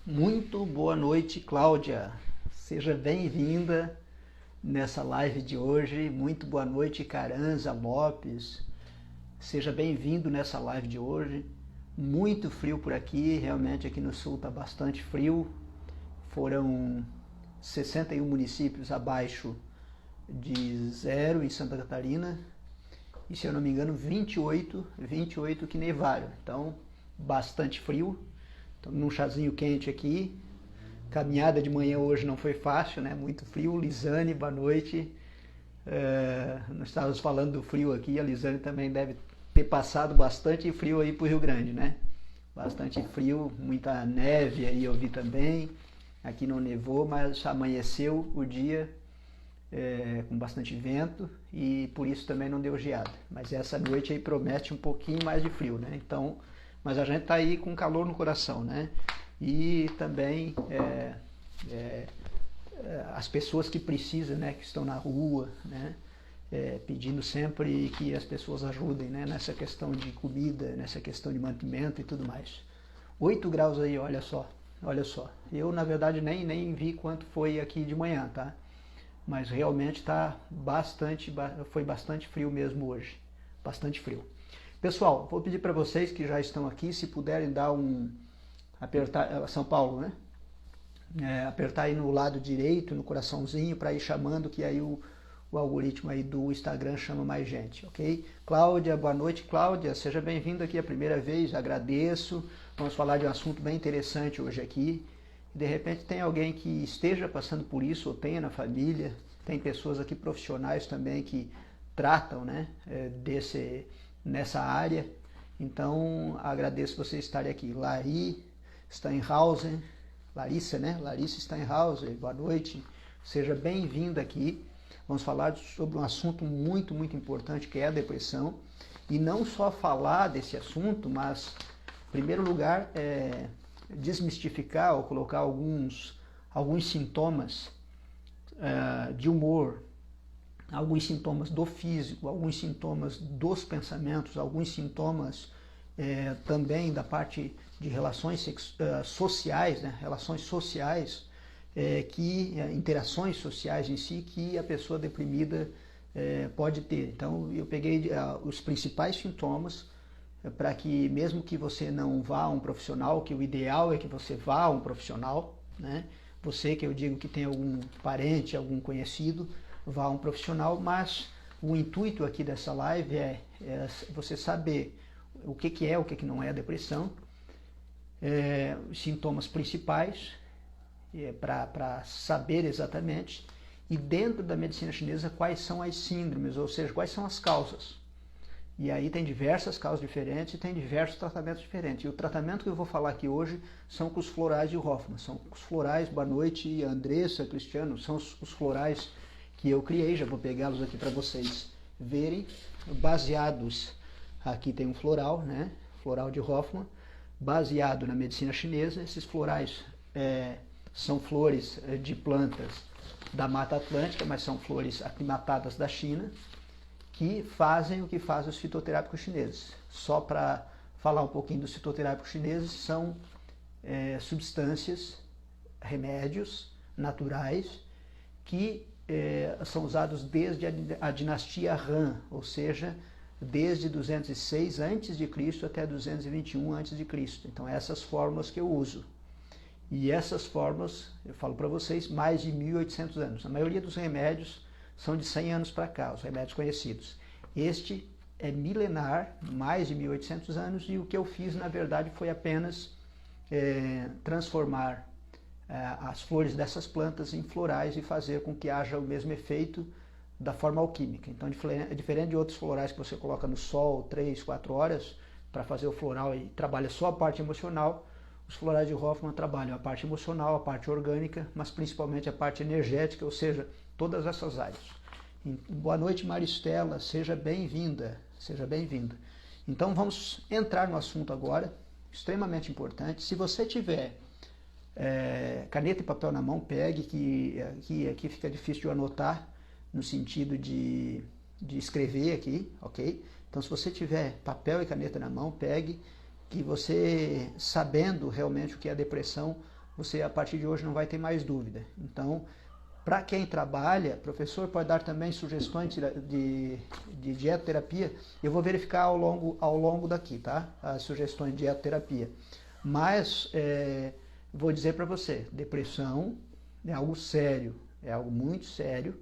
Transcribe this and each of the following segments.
Muito boa noite, Cláudia. Seja bem-vinda nessa live de hoje. Muito boa noite, Caranza Lopes. Seja bem-vindo nessa live de hoje. Muito frio por aqui, realmente aqui no sul está bastante frio. Foram 61 municípios abaixo de zero em Santa Catarina. E se eu não me engano, 28 que nevaram. Então, bastante frio. Estamos num chazinho quente aqui. Caminhada de manhã hoje não foi fácil, né? Muito frio. Lisane, boa noite. Nós estávamos falando do frio aqui. A Lisane também deve ter passado bastante frio aí para o Rio Grande, né? Bastante frio, muita neve aí eu vi também. Aqui não nevou, mas amanheceu o dia com bastante vento e por isso também não deu geada. Mas essa noite aí promete um pouquinho mais de frio, né? Então, mas a gente tá aí com calor no coração, né? E também as pessoas que precisam, né? Que estão na rua, né? Pedindo sempre que as pessoas ajudem, né? Nessa questão de comida, nessa questão de mantimento e tudo mais. 8 graus aí, olha só. Olha só. Eu, na verdade, nem vi quanto foi aqui de manhã, tá? Mas realmente foi bastante frio mesmo hoje. Bastante frio. Pessoal, vou pedir para vocês que já estão aqui, se puderem dar apertar, São Paulo, né? Apertar aí no lado direito, no coraçãozinho, para ir chamando, que aí o algoritmo aí do Instagram chama mais gente, ok? Cláudia, boa noite, Cláudia, seja bem-vinda aqui a primeira vez, agradeço. Vamos falar de um assunto bem interessante hoje aqui. De repente tem alguém que esteja passando por isso, ou tenha na família, tem pessoas aqui profissionais também que tratam, né, nessa área. Então agradeço você estar aqui. Lari Steinhausen, Larissa, né? Larissa Steinhausen, boa noite, seja bem-vinda aqui. Vamos falar sobre um assunto muito, muito importante que é a depressão. E não só falar desse assunto, mas, em primeiro lugar, desmistificar ou colocar alguns sintomas de humor, alguns sintomas do físico, alguns sintomas dos pensamentos, alguns sintomas também da parte de relações sociais, né? Relações sociais, interações sociais em si que a pessoa deprimida pode ter. Então eu peguei os principais sintomas para que mesmo que você não vá a um profissional, que o ideal é que você vá a um profissional, né? Você que eu digo que tem algum parente, algum conhecido, vá a um profissional, mas o intuito aqui dessa live é você saber o que é, o que não é a depressão, os sintomas principais, para saber exatamente, e dentro da medicina chinesa quais são as síndromes, ou seja, quais são as causas. E aí tem diversas causas diferentes e tem diversos tratamentos diferentes. E o tratamento que eu vou falar aqui hoje são com os florais de Hoffmann. São os florais, boa noite, Andressa, Cristiano, são os florais que eu criei, já vou pegá-los aqui para vocês verem, baseados, aqui tem um floral, né? Floral de Hoffmann, baseado na medicina chinesa. Esses florais são flores de plantas da Mata Atlântica, mas são flores aclimatadas da China, que fazem o que fazem os fitoterápicos chineses. Só para falar um pouquinho dos fitoterápicos chineses, são substâncias, remédios naturais, que são usados desde a dinastia Han, ou seja, desde 206 a.C. até 221 a.C. Então essas fórmulas que eu uso. E essas fórmulas, eu falo para vocês, mais de 1.800 anos. A maioria dos remédios são de 100 anos para cá, os remédios conhecidos. Este é milenar, mais de 1.800 anos, e o que eu fiz, na verdade, foi apenas transformar as flores dessas plantas em florais e fazer com que haja o mesmo efeito da forma alquímica. Então, diferente de outros florais que você coloca no sol 3, 4 horas para fazer o floral e trabalha só a parte emocional, os florais de Hoffmann trabalham a parte emocional, a parte orgânica, mas principalmente a parte energética, ou seja, todas essas áreas. Boa noite, Maristela, seja bem-vinda, seja bem-vinda. Então vamos entrar no assunto agora, extremamente importante. Se você tiver caneta e papel na mão, pegue, que aqui fica difícil de eu anotar, no sentido de escrever aqui, ok? Então se você tiver papel e caneta na mão, pegue, que você, sabendo realmente o que é a depressão, você a partir de hoje não vai ter mais dúvida. Então, para quem trabalha, professor pode dar também sugestões de dietoterapia. Eu vou verificar ao longo daqui, tá? As sugestões de dietoterapia. Mas vou dizer para você, depressão é algo sério, é algo muito sério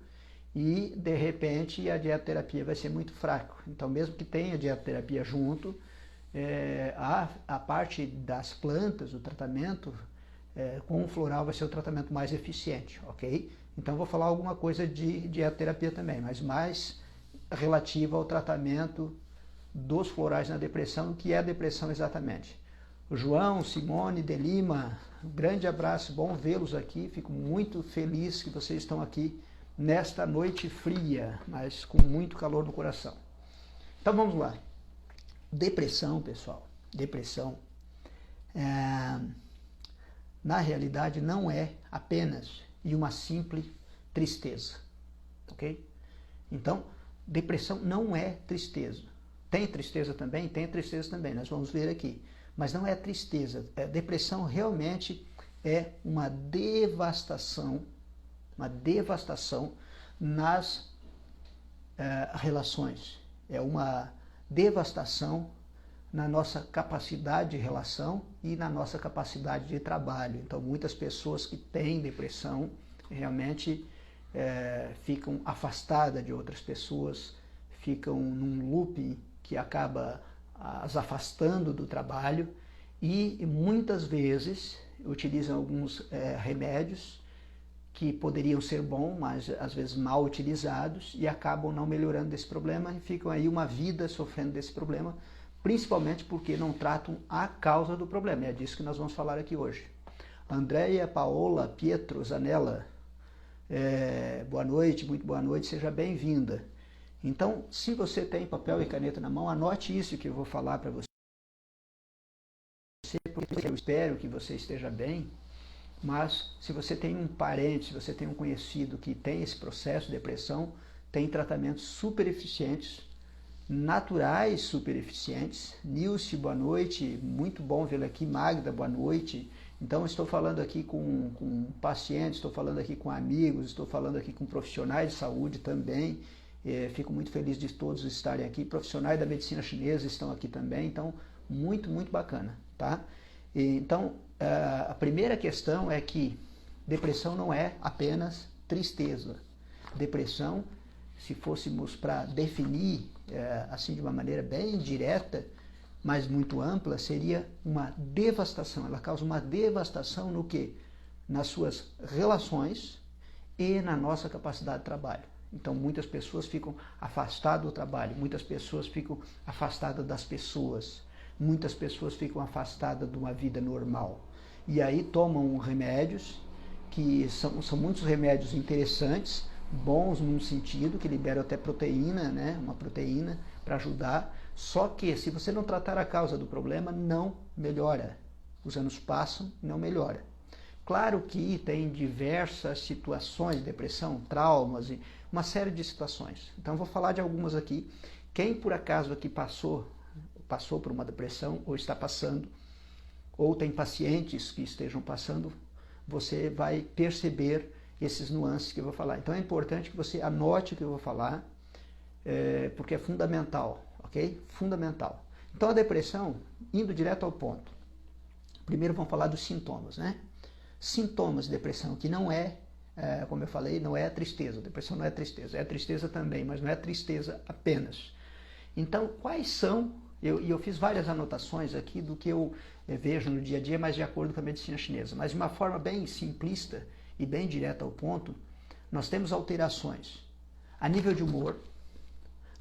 e de repente a dietoterapia vai ser muito fraco. Então mesmo que tenha dietoterapia junto, a parte das plantas, o tratamento com o floral vai ser o tratamento mais eficiente, ok? Então vou falar alguma coisa de dietoterapia também, mas mais relativa ao tratamento dos florais na depressão, o que é a depressão exatamente. João, Simone, de Lima, um grande abraço, bom vê-los aqui, fico muito feliz que vocês estão aqui nesta noite fria, mas com muito calor no coração. Então vamos lá. Depressão, pessoal, depressão, na realidade não é apenas uma simples tristeza, ok? Então, depressão não é tristeza. Tem tristeza também? Tem tristeza também, nós vamos ver aqui. Mas não é tristeza. Depressão realmente é uma devastação nas relações. É uma devastação na nossa capacidade de relação e na nossa capacidade de trabalho. Então, muitas pessoas que têm depressão realmente ficam afastadas de outras pessoas, ficam num loop que acaba as afastando do trabalho e muitas vezes utilizam alguns remédios que poderiam ser bons, mas às vezes mal utilizados e acabam não melhorando desse problema e ficam aí uma vida sofrendo desse problema, principalmente porque não tratam a causa do problema. É disso que nós vamos falar aqui hoje. Andréia, Paola, Pietro, Zanella, boa noite, muito boa noite, seja bem-vinda. Então, se você tem papel e caneta na mão, anote isso que eu vou falar para você, porque eu espero que você esteja bem, mas se você tem um parente, se você tem um conhecido que tem esse processo de depressão, tem tratamentos super eficientes, naturais super eficientes. Nilce, boa noite, muito bom vê-la aqui. Magda, boa noite. Então, estou falando aqui com pacientes, estou falando aqui com amigos, estou falando aqui com profissionais de saúde também. Fico muito feliz de todos estarem aqui. Profissionais da medicina chinesa estão aqui também, então muito, muito bacana, tá? Então, a primeira questão é que depressão não é apenas tristeza. Depressão, se fôssemos para definir assim de uma maneira bem direta, mas muito ampla, seria uma devastação. Ela causa uma devastação no quê? Nas suas relações e na nossa capacidade de trabalho. Então, muitas pessoas ficam afastadas do trabalho, muitas pessoas ficam afastadas das pessoas, muitas pessoas ficam afastadas de uma vida normal. E aí tomam remédios, que são muitos remédios interessantes, bons num sentido, que liberam até proteína, né? Uma proteína para ajudar. Só que, se você não tratar a causa do problema, não melhora. Os anos passam, não melhora. Claro que tem diversas situações de depressão, traumas e uma série de situações. Então, vou falar de algumas aqui. Quem, por acaso, aqui passou por uma depressão, ou está passando, ou tem pacientes que estejam passando, você vai perceber esses nuances que eu vou falar. Então, é importante que você anote o que eu vou falar, porque é fundamental, ok? Fundamental. Então, a depressão, indo direto ao ponto. Primeiro, vamos falar dos sintomas, né? Sintomas de depressão, que não como eu falei, não é tristeza. Depressão não é tristeza. É tristeza também, mas não é tristeza apenas. Então, quais são... Eu fiz várias anotações aqui do que eu vejo no dia a dia, mas de acordo com a medicina chinesa. Mas de uma forma bem simplista e bem direta ao ponto, nós temos alterações a nível de humor,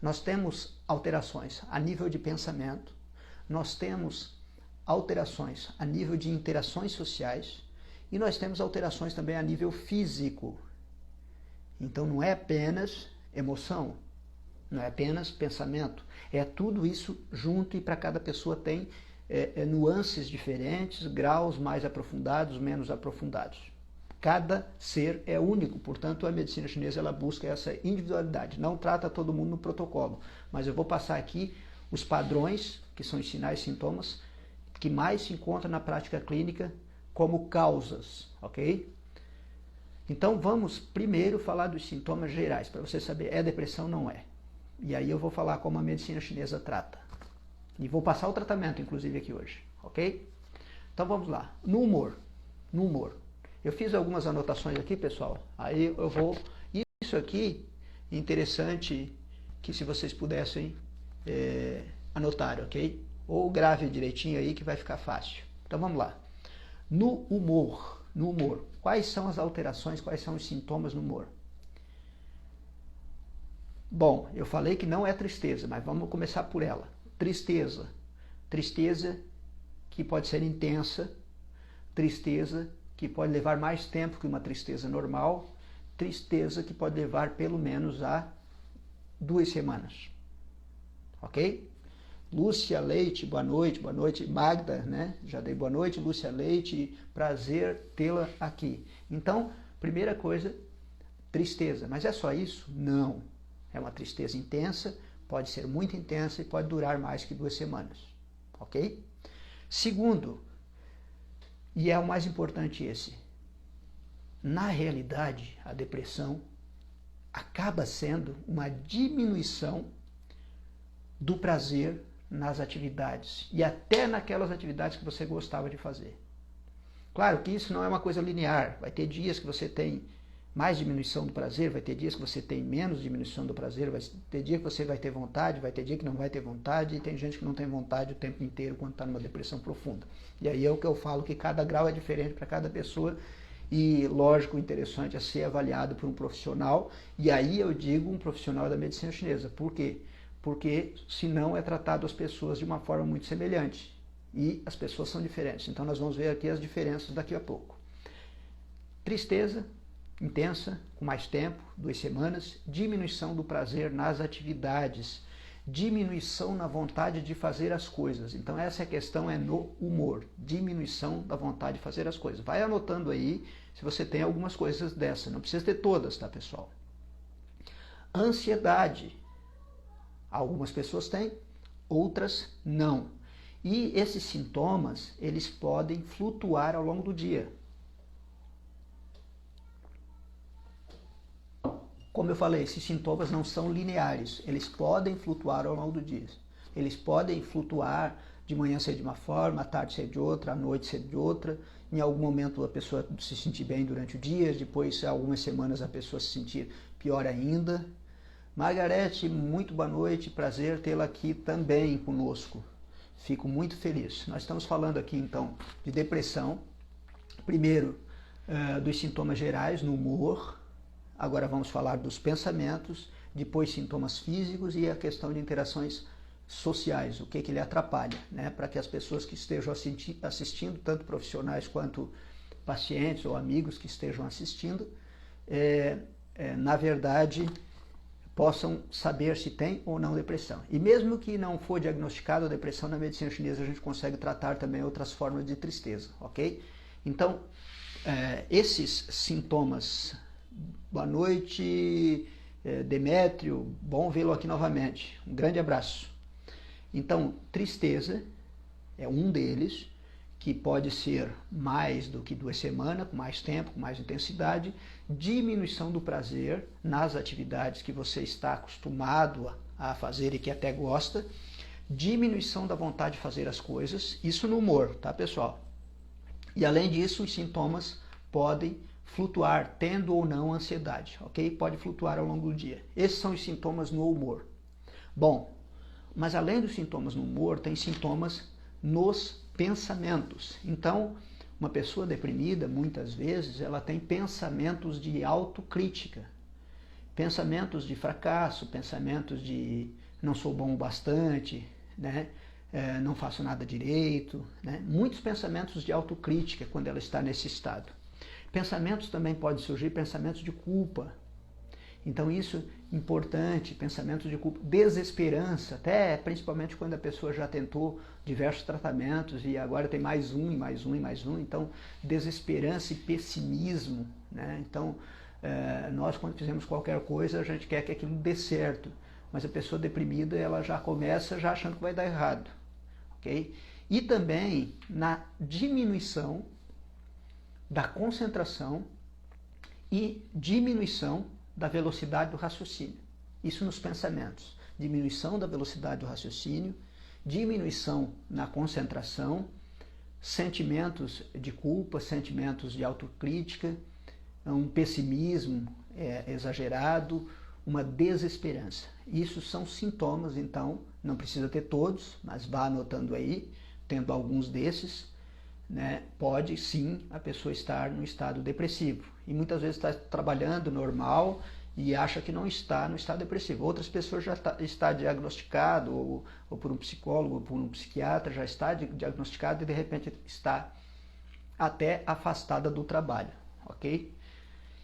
nós temos alterações a nível de pensamento, nós temos alterações a nível de interações sociais, e nós temos alterações também a nível físico. Então não é apenas emoção, não é apenas pensamento, é tudo isso junto e para cada pessoa tem nuances diferentes, graus mais aprofundados, menos aprofundados. Cada ser é único, portanto a medicina chinesa ela busca essa individualidade, não trata todo mundo no protocolo, mas eu vou passar aqui os padrões, que são os sinais e sintomas, que mais se encontram na prática clínica como causas, ok? Então vamos primeiro falar dos sintomas gerais, para você saber, é depressão ou não é. E aí eu vou falar como a medicina chinesa trata. E vou passar o tratamento, inclusive, aqui hoje, ok? Então vamos lá. No humor. Eu fiz algumas anotações aqui, pessoal. Aí eu vou... Isso aqui é interessante que se vocês pudessem anotar, ok? Ou grave direitinho aí que vai ficar fácil. Então vamos lá. No humor. Quais são as alterações, quais são os sintomas no humor? Bom, eu falei que não é tristeza, mas vamos começar por ela. Tristeza que pode ser intensa, tristeza que pode levar mais tempo que uma tristeza normal, tristeza que pode levar pelo menos a 2 semanas. Ok? Lúcia Leite, boa noite. Magda, né? Já dei boa noite. Lúcia Leite, prazer tê-la aqui. Então, primeira coisa, tristeza. Mas é só isso? Não. É uma tristeza intensa, pode ser muito intensa e pode durar mais que 2 semanas. Ok? Segundo, e é o mais importante esse, na realidade, a depressão acaba sendo uma diminuição do prazer nas atividades e até naquelas atividades que você gostava de fazer. Claro que isso não é uma coisa linear, vai ter dias que você tem mais diminuição do prazer, vai ter dias que você tem menos diminuição do prazer, vai ter dia que você vai ter vontade, vai ter dia que não vai ter vontade, e tem gente que não tem vontade o tempo inteiro quando está numa depressão profunda. E aí é o que eu falo, que cada grau é diferente para cada pessoa, e lógico, interessante é ser avaliado por um profissional, e aí eu digo um profissional da medicina chinesa. Por quê? Porque senão é tratado as pessoas de uma forma muito semelhante, e as pessoas são diferentes. Então nós vamos ver aqui as diferenças daqui a pouco. Tristeza intensa, com mais tempo, 2 semanas, diminuição do prazer nas atividades, diminuição na vontade de fazer as coisas. Então essa questão é no humor, diminuição da vontade de fazer as coisas. Vai anotando aí se você tem algumas coisas dessa, não precisa ter todas, tá, pessoal? Ansiedade, algumas pessoas têm, outras não. E esses sintomas, eles podem flutuar ao longo do dia. Como eu falei, esses sintomas não são lineares, eles podem flutuar ao longo do dia. Eles podem flutuar de manhã ser de uma forma, à tarde ser de outra, à noite ser de outra. Em algum momento a pessoa se sentir bem durante o dia, depois algumas semanas a pessoa se sentir pior ainda. Margarete, muito boa noite, prazer tê-la aqui também conosco. Fico muito feliz. Nós estamos falando aqui então de depressão, primeiro dos sintomas gerais no humor. Agora vamos falar dos pensamentos, depois sintomas físicos e a questão de interações sociais, o que ele atrapalha, né? Para que as pessoas que estejam assistindo, tanto profissionais quanto pacientes ou amigos que estejam assistindo, na verdade, possam saber se tem ou não depressão. E mesmo que não for diagnosticado a depressão, na medicina chinesa a gente consegue tratar também outras formas de tristeza, ok? Então, esses sintomas... Boa noite, Demétrio, bom vê-lo aqui novamente. Um grande abraço. Então, tristeza é um deles, que pode ser mais do que 2 semanas, com mais tempo, com mais intensidade. Diminuição do prazer nas atividades que você está acostumado a fazer e que até gosta. Diminuição da vontade de fazer as coisas, isso no humor, tá, pessoal? E além disso, os sintomas podem flutuar, tendo ou não ansiedade, ok? Pode flutuar ao longo do dia. Esses são os sintomas no humor. Bom, mas além dos sintomas no humor, tem sintomas nos pensamentos. Então, uma pessoa deprimida, muitas vezes, ela tem pensamentos de autocrítica, pensamentos de fracasso, pensamentos de não sou bom o bastante, né? Não faço nada direito, né? Muitos pensamentos de autocrítica quando ela está nesse estado. Pensamentos também podem surgir, pensamentos de culpa. Então isso é importante, pensamentos de culpa, desesperança, até principalmente quando a pessoa já tentou diversos tratamentos e agora tem mais um, e mais um, e mais um. Então, desesperança e pessimismo, né? Então, nós quando fizemos qualquer coisa, a gente quer que aquilo dê certo. Mas a pessoa deprimida, ela já começa já achando que vai dar errado, ok? E também na diminuição da concentração e diminuição da velocidade do raciocínio. Isso nos pensamentos. Diminuição da velocidade do raciocínio, diminuição na concentração, sentimentos de culpa, sentimentos de autocrítica, um pessimismo exagerado, uma desesperança. Isso são sintomas, então, não precisa ter todos, mas vá anotando aí, tendo alguns desses, né, pode sim a pessoa estar no estado depressivo. E muitas vezes está trabalhando normal e acha que não está no estado depressivo. Outras pessoas já está diagnosticado, ou por um psicólogo, ou por um psiquiatra, já está diagnosticado e de repente está até afastada do trabalho, ok?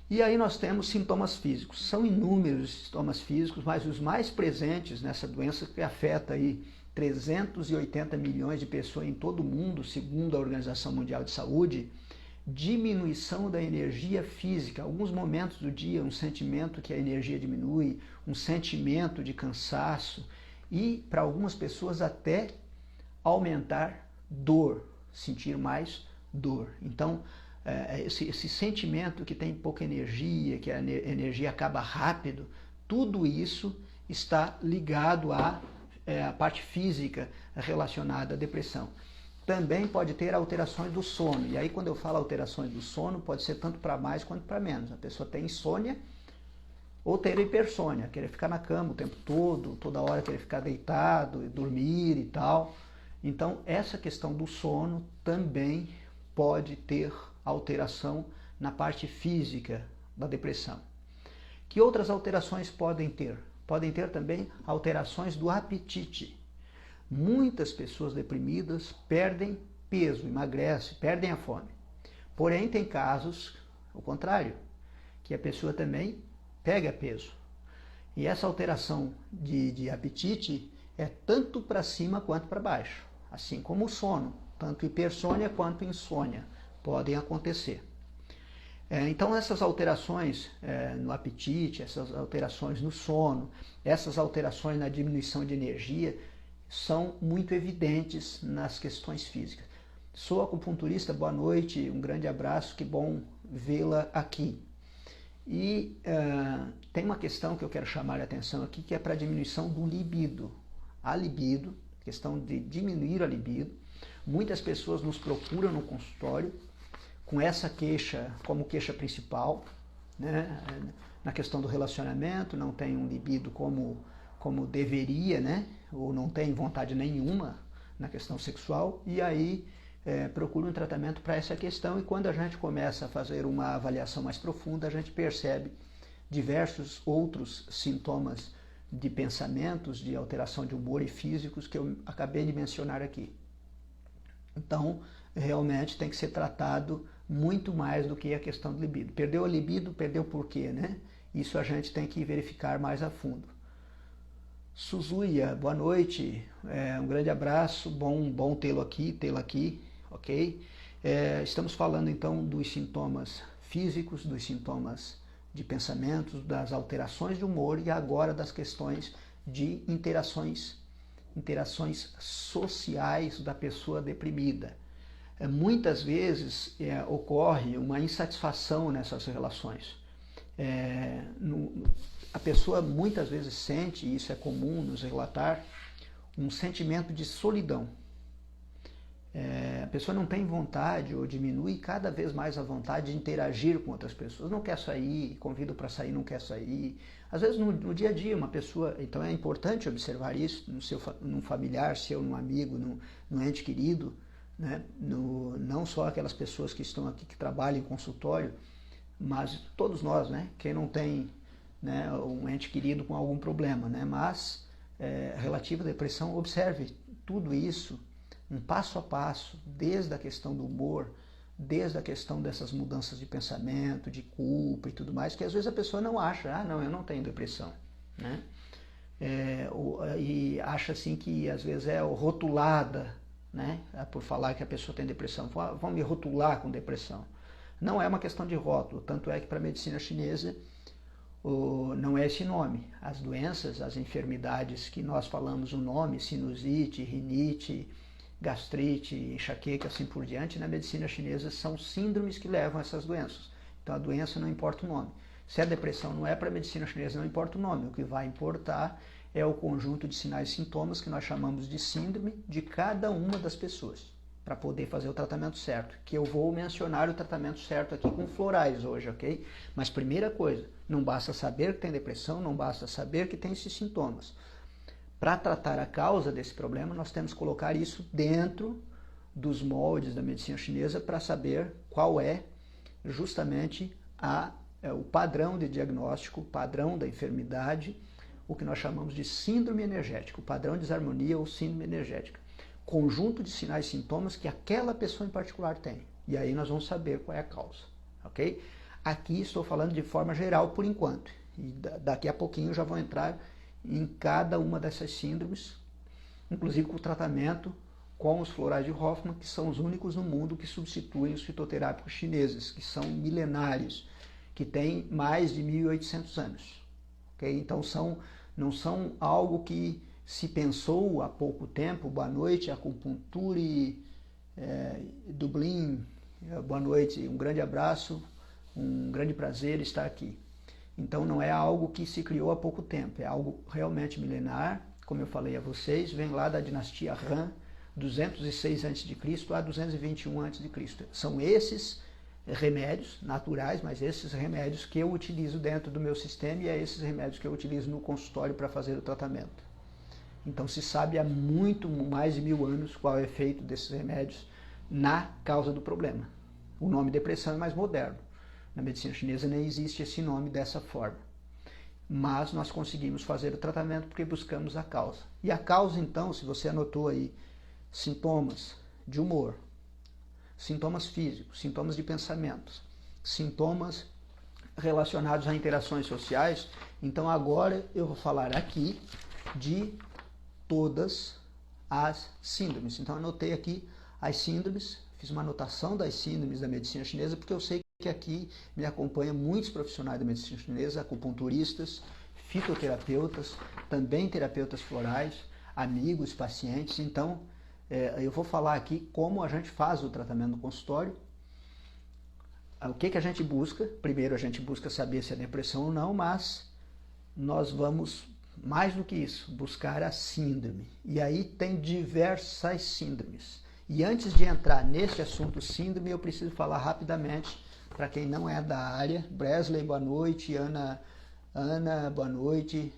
E aí nós temos sintomas físicos. São inúmeros sintomas físicos, mas os mais presentes nessa doença que afeta aí 380 milhões de pessoas em todo o mundo, segundo a Organização Mundial de Saúde, diminuição da energia física. Alguns momentos do dia, um sentimento que a energia diminui, um sentimento de cansaço e, para algumas pessoas, até aumentar dor, sentir mais dor. Então, esse sentimento que tem pouca energia, que a energia acaba rápido, tudo isso está ligado à parte física relacionada à depressão. Também pode ter alterações do sono. E aí, quando eu falo alterações do sono, pode ser tanto para mais quanto para menos. A pessoa tem insônia ou ter hipersônia, querer ficar na cama o tempo todo, toda hora querer ficar deitado, dormir e tal. Então, essa questão do sono também pode ter alteração na parte física da depressão. Que outras alterações podem ter? Podem ter também alterações do apetite. Muitas pessoas deprimidas perdem peso, emagrecem, perdem a fome. Porém, tem casos, o contrário, que a pessoa também pega peso. E essa alteração de apetite é tanto para cima quanto para baixo, assim como o sono, tanto hipersônia quanto insônia podem acontecer. Então, essas alterações no apetite, essas alterações no sono, essas alterações na diminuição de energia, são muito evidentes nas questões físicas. Sou acupunturista, boa noite, um grande abraço, que bom vê-la aqui. E tem uma questão que eu quero chamar a atenção aqui, que é para a diminuição do libido. A libido, questão de diminuir a libido. Muitas pessoas nos procuram no consultório com essa queixa como queixa principal, né? Na questão do relacionamento, não tem um libido como deveria, né? Ou não tem vontade nenhuma na questão sexual, e aí procura um tratamento para essa questão, e quando a gente começa a fazer uma avaliação mais profunda, a gente percebe diversos outros sintomas de pensamentos, de alteração de humor e físicos que eu acabei de mencionar aqui. Então, realmente tem que ser tratado muito mais do que a questão do libido. Perdeu a libido, perdeu por quê, né? Isso a gente tem que verificar mais a fundo. Suzuya, boa noite, um grande abraço, bom tê-lo aqui, ok? Estamos falando então dos sintomas físicos, dos sintomas de pensamentos, das alterações de humor e agora das questões de interações sociais da pessoa deprimida. Muitas vezes ocorre uma insatisfação nessas relações. A pessoa muitas vezes sente, e isso é comum nos relatar, um sentimento de solidão. A pessoa não tem vontade ou diminui cada vez mais a vontade de interagir com outras pessoas. Não quer sair, convido para sair, não quer sair. Às vezes no dia a dia uma pessoa... Então é importante observar isso num familiar seu, num amigo, num ente querido, né? Não só aquelas pessoas que estão aqui, que trabalham em consultório, mas todos nós, né? Quem não tem, né, um ente querido com algum problema, né? Mas relativo à depressão, observe tudo isso, um passo a passo, desde a questão do humor, desde a questão dessas mudanças de pensamento, de culpa e tudo mais, que às vezes a pessoa não acha, não, eu não tenho depressão, né? E acha assim que às vezes é rotulada, né? Por falar que a pessoa tem depressão, vão me rotular com depressão. Não é uma questão de rótulo, tanto é que para a medicina chinesa não é esse nome. As doenças, as enfermidades que nós falamos o nome, sinusite, rinite, gastrite, enxaqueca, assim por diante, na medicina chinesa são síndromes que levam a essas doenças. Então a doença não importa o nome. Se a depressão não é para a medicina chinesa, não importa o nome. O que vai importar é o conjunto de sinais e sintomas que nós chamamos de síndrome de cada uma das pessoas, para poder fazer o tratamento certo. Que eu vou mencionar o tratamento certo aqui com florais hoje, ok? Mas primeira coisa, não basta saber que tem depressão, não basta saber que tem esses sintomas. Para tratar a causa desse problema, nós temos que colocar isso dentro dos moldes da medicina chinesa para saber qual é justamente o padrão de diagnóstico, o padrão da enfermidade, o que nós chamamos de síndrome energética, o padrão de desarmonia ou síndrome energética. Conjunto de sinais e sintomas que aquela pessoa em particular tem. E aí nós vamos saber qual é a causa, ok? Aqui estou falando de forma geral por enquanto. E daqui a pouquinho eu já vou entrar em cada uma dessas síndromes, inclusive com o tratamento com os florais de Hoffmann, que são os únicos no mundo que substituem os fitoterápicos chineses, que são milenários, que têm mais de 1.800 anos. Okay? Então não são algo que se pensou há pouco tempo. Boa noite, acupunture, Dublin, boa noite, um grande abraço, um grande prazer estar aqui. Então não é algo que se criou há pouco tempo, é algo realmente milenar, como eu falei a vocês, vem lá da dinastia Han, 206 a.C. a 221 a.C. São esses remédios naturais, mas esses remédios que eu utilizo dentro do meu sistema e é esses remédios que eu utilizo no consultório para fazer o tratamento. Então se sabe há muito mais de 1000 anos qual é o efeito desses remédios na causa do problema. O nome depressão é mais moderno. Na medicina chinesa nem existe esse nome dessa forma. Mas nós conseguimos fazer o tratamento porque buscamos a causa. E a causa, então, se você anotou aí, sintomas de humor, sintomas físicos, sintomas de pensamentos, sintomas relacionados a interações sociais, então agora eu vou falar aqui de todas as síndromes. Então anotei aqui as síndromes, fiz uma anotação das síndromes da medicina chinesa, porque eu sei que aqui me acompanham muitos profissionais da medicina chinesa, acupunturistas, fitoterapeutas, também terapeutas florais, amigos, pacientes. Então, eu vou falar aqui como a gente faz o tratamento no consultório. O que a gente busca? Primeiro, a gente busca saber se é depressão ou não, mas nós vamos, mais do que isso, buscar a síndrome. E aí tem diversas síndromes. E antes de entrar nesse assunto síndrome, eu preciso falar rapidamente, para quem não é da área, Bresley, boa noite, Ana, boa noite,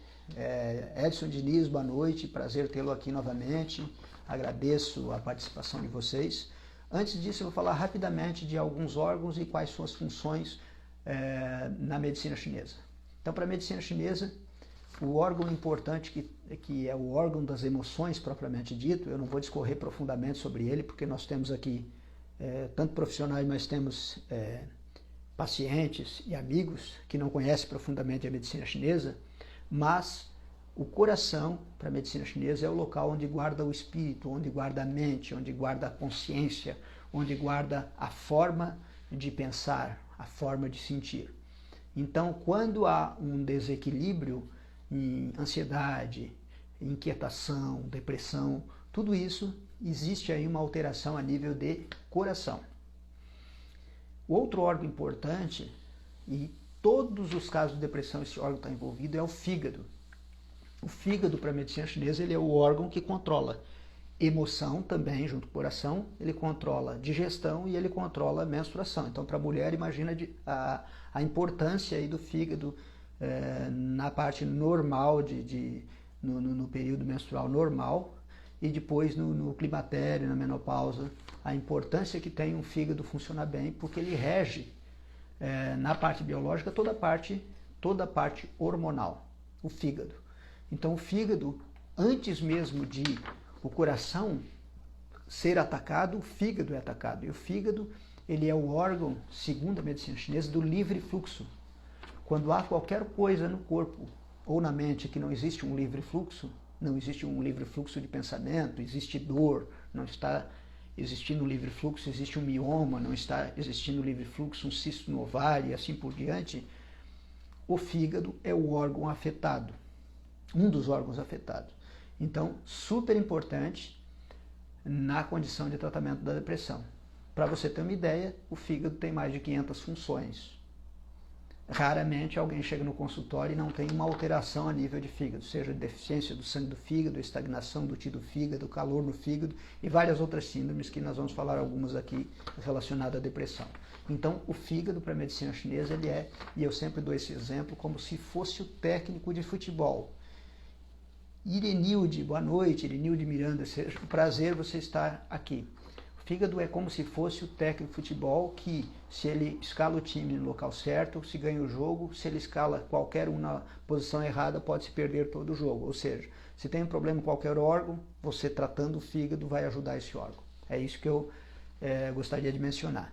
Edson Diniz, boa noite, prazer tê-lo aqui novamente, agradeço a participação de vocês. Antes disso, eu vou falar rapidamente de alguns órgãos e quais são as funções na medicina chinesa. Então, para a medicina chinesa, o órgão importante, que é o órgão das emoções propriamente dito, eu não vou discorrer profundamente sobre ele, porque nós temos aqui tanto profissionais, mas temos pacientes e amigos que não conhecem profundamente a medicina chinesa, mas o coração, para a medicina chinesa, é o local onde guarda o espírito, onde guarda a mente, onde guarda a consciência, onde guarda a forma de pensar, a forma de sentir. Então, quando há um desequilíbrio em ansiedade, inquietação, depressão, tudo isso, existe aí uma alteração a nível de coração. O outro órgão importante, e todos os casos de depressão esse órgão está envolvido, é o fígado. O fígado, para a medicina chinesa, ele é o órgão que controla emoção também, junto com o coração, ele controla digestão e ele controla a menstruação. Então, para a mulher, imagina a importância aí do fígado na parte normal, no período menstrual normal, e depois no climatério, na menopausa, a importância que tem um fígado funcionar bem, porque ele rege, na parte biológica, toda a parte hormonal, o fígado. Então o fígado, antes mesmo de o coração ser atacado, o fígado é atacado. E o fígado, ele é o órgão, segundo a medicina chinesa, do livre fluxo. Quando há qualquer coisa no corpo ou na mente que não existe um livre fluxo, não existe um livre fluxo de pensamento, existe dor, não está existindo um livre fluxo, existe um mioma, não está existindo um livre fluxo, um cisto no ovário e assim por diante, o fígado é o órgão afetado, um dos órgãos afetados. Então, super importante, na condição de tratamento da depressão. Para você ter uma ideia, o fígado tem mais de 500 funções. Raramente alguém chega no consultório e não tem uma alteração a nível de fígado, seja deficiência do sangue do fígado, estagnação do TI do fígado, calor no fígado e várias outras síndromes que nós vamos falar algumas aqui relacionadas à depressão. Então, o fígado para a medicina chinesa, ele é, e eu sempre dou esse exemplo, como se fosse o técnico de futebol. Irenilde, boa noite, Irenilde Miranda, seja um prazer você estar aqui. O fígado é como se fosse o técnico de futebol que, se ele escala o time no local certo, se ganha o jogo, se ele escala qualquer um na posição errada, pode se perder todo o jogo. Ou seja, se tem um problema em qualquer órgão, você tratando o fígado vai ajudar esse órgão. É isso que eu gostaria de mencionar.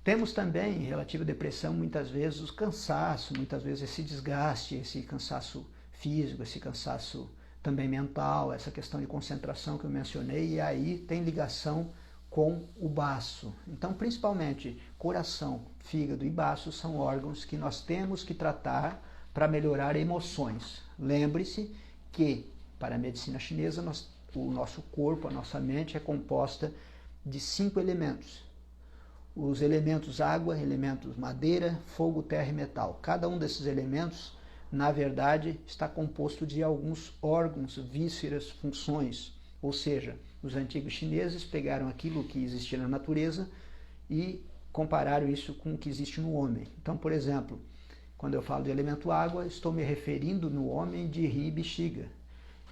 Temos também, relativo à depressão, muitas vezes o cansaço, muitas vezes esse desgaste, esse cansaço físico, esse cansaço também mental, essa questão de concentração que eu mencionei, e aí tem ligação com o baço. Então, principalmente, coração, fígado e baço são órgãos que nós temos que tratar para melhorar emoções. Lembre-se que, para a medicina chinesa, o nosso corpo, a nossa mente é composta de 5 elementos. Os elementos água, elementos madeira, fogo, terra e metal. Cada um desses elementos, na verdade, está composto de alguns órgãos, vísceras, funções. Ou seja, os antigos chineses pegaram aquilo que existia na natureza e compararam isso com o que existe no homem. Então, por exemplo, quando eu falo de elemento água, estou me referindo no homem de rim e bexiga.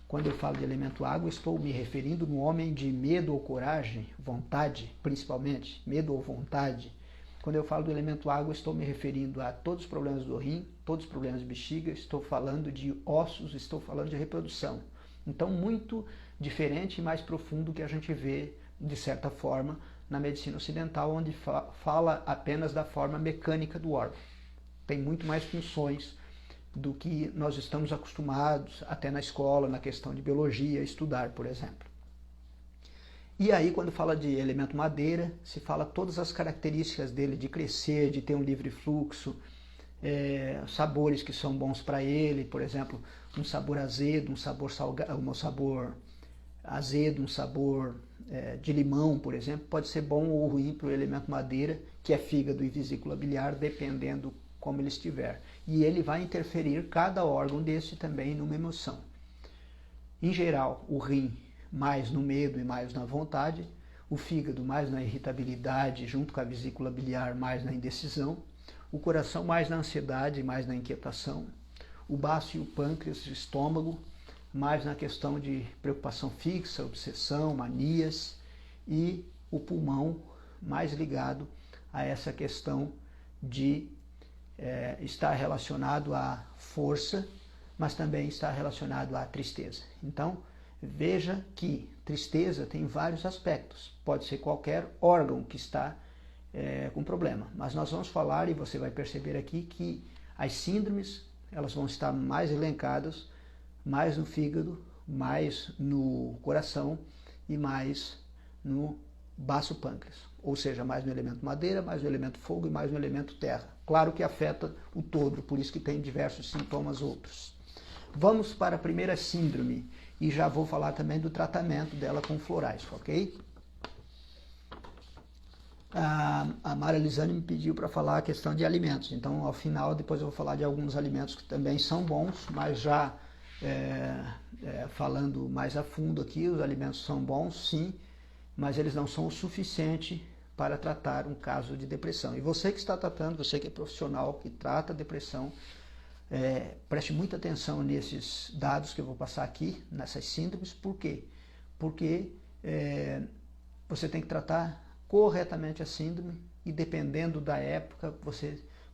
Quando eu falo de elemento água, estou me referindo no homem de medo ou coragem, vontade, principalmente, medo ou vontade. Quando eu falo do elemento água, estou me referindo a todos os problemas do rim, todos os problemas de bexiga, estou falando de ossos, estou falando de reprodução. Então, muito diferente e mais profundo que a gente vê, de certa forma, na medicina ocidental, onde fala apenas da forma mecânica do órgão. Tem muito mais funções do que nós estamos acostumados, até na escola, na questão de biologia, estudar, por exemplo. E aí, quando fala de elemento madeira, se fala todas as características dele, de crescer, de ter um livre fluxo, sabores que são bons para ele, por exemplo, um sabor azedo, um sabor salgado, um sabor azedo, um sabor de limão, por exemplo, pode ser bom ou ruim para o elemento madeira, que é fígado e vesícula biliar, dependendo como ele estiver. E ele vai interferir cada órgão desse também numa emoção. Em geral, o rim mais no medo e mais na vontade, o fígado mais na irritabilidade, junto com a vesícula biliar mais na indecisão, o coração mais na ansiedade e mais na inquietação, o baço e o pâncreas, o estômago, mais na questão de preocupação fixa, obsessão, manias, e o pulmão mais ligado a essa questão de estar relacionado à força, mas também está relacionado à tristeza. Então, veja que tristeza tem vários aspectos. Pode ser qualquer órgão que está com problema. Mas nós vamos falar, e você vai perceber aqui, que as síndromes elas vão estar mais elencadas, mais no fígado, mais no coração e mais no baço pâncreas. Ou seja, mais no elemento madeira, mais no elemento fogo e mais no elemento terra. Claro que afeta o todo, por isso que tem diversos sintomas outros. Vamos para a primeira síndrome e já vou falar também do tratamento dela com florais, ok? A Mara Lisane me pediu para falar a questão de alimentos, então ao final depois eu vou falar de alguns alimentos que também são bons, mas já falando mais a fundo aqui, os alimentos são bons sim, mas eles não são o suficiente para tratar um caso de depressão. E você que está tratando, você que é profissional, que trata a depressão, preste muita atenção nesses dados que eu vou passar aqui, nessas síndromes. Por quê? Porque você tem que tratar corretamente a síndrome e dependendo da época,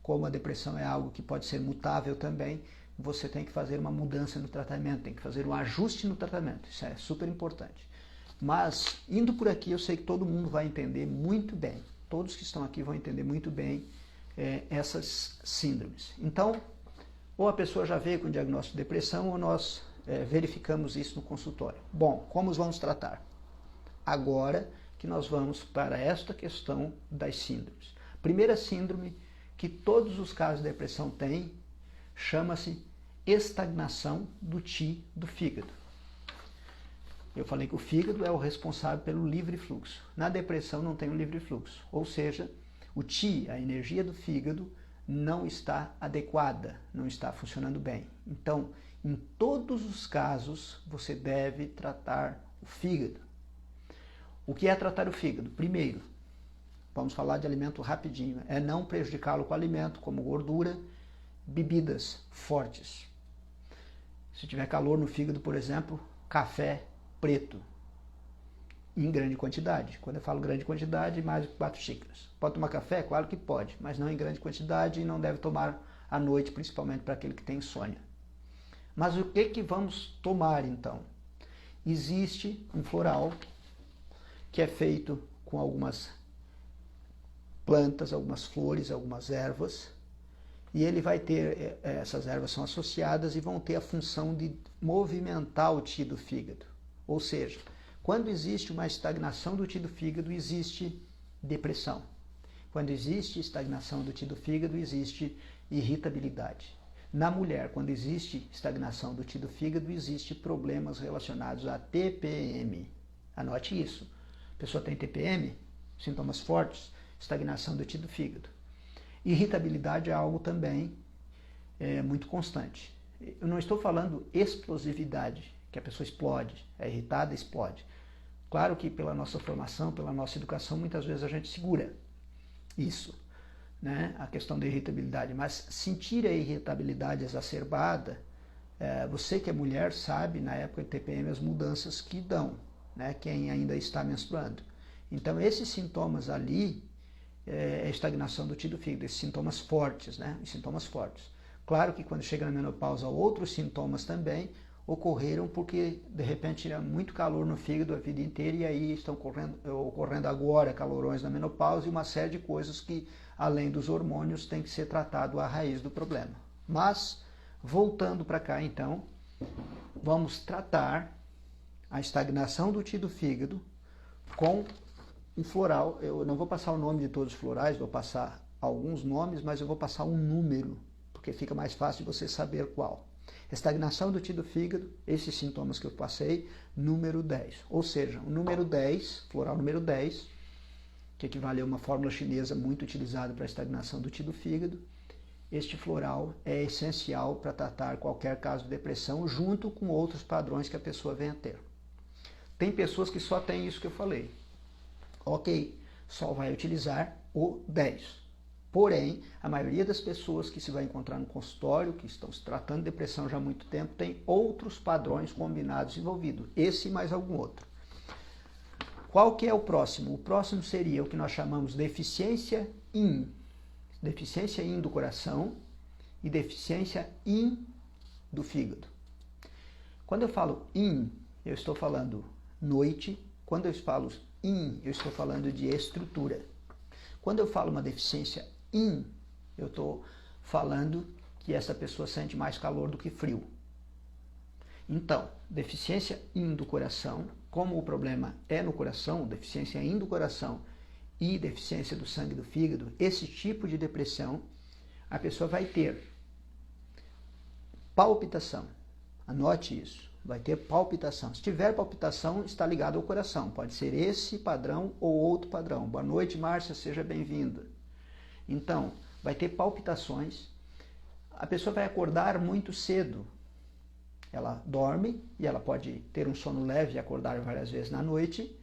como a depressão é algo que pode ser mutável também, você tem que fazer uma mudança no tratamento, tem que fazer um ajuste no tratamento, isso é super importante. Mas, indo por aqui, eu sei que todo mundo vai entender muito bem, todos que estão aqui vão entender muito bem essas síndromes. Então, ou a pessoa já veio com diagnóstico de depressão, ou nós verificamos isso no consultório. Bom, como vamos tratar? Agora que nós vamos para esta questão das síndromes. Primeira síndrome que todos os casos de depressão têm, chama-se estagnação do TI do fígado. Eu falei que o fígado é o responsável pelo livre fluxo. Na depressão não tem um livre fluxo, ou seja, o Qi, a energia do fígado, não está adequada, não está funcionando bem. Então, em todos os casos, você deve tratar o fígado. O que é tratar o fígado? Primeiro, vamos falar de alimento rapidinho, é não prejudicá-lo com alimento, como gordura, bebidas fortes. Se tiver calor no fígado, por exemplo, café preto, em grande quantidade. Quando eu falo grande quantidade, mais de 4 xícaras. Pode tomar café? Claro que pode, mas não em grande quantidade e não deve tomar à noite, principalmente para aquele que tem insônia. Mas o que vamos tomar então? Existe um floral que é feito com algumas plantas, algumas flores, algumas ervas, e ele vai ter, essas ervas são associadas e vão ter a função de movimentar o Qi do fígado. Ou seja, quando existe uma estagnação do Qi do fígado, existe depressão. Quando existe estagnação do Qi do fígado, existe irritabilidade. Na mulher, quando existe estagnação do Qi do fígado, existe problemas relacionados a TPM. Anote isso. A pessoa tem TPM, sintomas fortes, estagnação do Qi do fígado. Irritabilidade é algo também muito constante. Eu não estou falando explosividade, que a pessoa explode, é irritada, explode. Claro que pela nossa formação, pela nossa educação, muitas vezes a gente segura isso, né? A questão da irritabilidade. Mas sentir a irritabilidade exacerbada, você que é mulher sabe, na época de TPM, as mudanças que dão, né? Quem ainda está menstruando. Então, esses sintomas ali, é estagnação do Qi do fígado, esses sintomas fortes, né? Os sintomas fortes. Claro que quando chega na menopausa, outros sintomas também ocorreram porque, de repente, tinha muito calor no fígado a vida inteira e aí estão ocorrendo agora calorões na menopausa e uma série de coisas que, além dos hormônios, tem que ser tratado à raiz do problema. Mas, voltando para cá, então, vamos tratar a estagnação do Qi do fígado com um floral. Eu não vou passar o nome de todos os florais, vou passar alguns nomes, mas eu vou passar um número, porque fica mais fácil de você saber qual. Estagnação do Qi do fígado, esses sintomas que eu passei, número 10. Ou seja, o número 10, floral número 10, que equivale a uma fórmula chinesa muito utilizada para a estagnação do Qi do fígado, este floral é essencial para tratar qualquer caso de depressão, junto com outros padrões que a pessoa venha a ter. Tem pessoas que só têm isso que eu falei. Ok, só vai utilizar o 10. Porém, a maioria das pessoas que se vai encontrar no consultório, que estão se tratando de depressão já há muito tempo, tem outros padrões combinados envolvidos, esse e mais algum outro. Qual que é o próximo? O próximo seria o que nós chamamos de deficiência yin do coração e deficiência yin do fígado. Quando eu falo yin, eu estou falando noite. Quando eu falo yin, eu estou falando de estrutura. Quando eu falo uma deficiência yin, eu estou falando que essa pessoa sente mais calor do que frio. Então, deficiência yin do coração, como o problema é no coração, deficiência yin do coração e deficiência do sangue do fígado, esse tipo de depressão, a pessoa vai ter palpitação. Anote isso. Vai ter palpitação. Se tiver palpitação, está ligado ao coração. Pode ser esse padrão ou outro padrão. Boa noite, Márcia, seja bem-vinda. Então, vai ter palpitações. A pessoa vai acordar muito cedo. Ela dorme e ela pode ter um sono leve e acordar várias vezes na noite,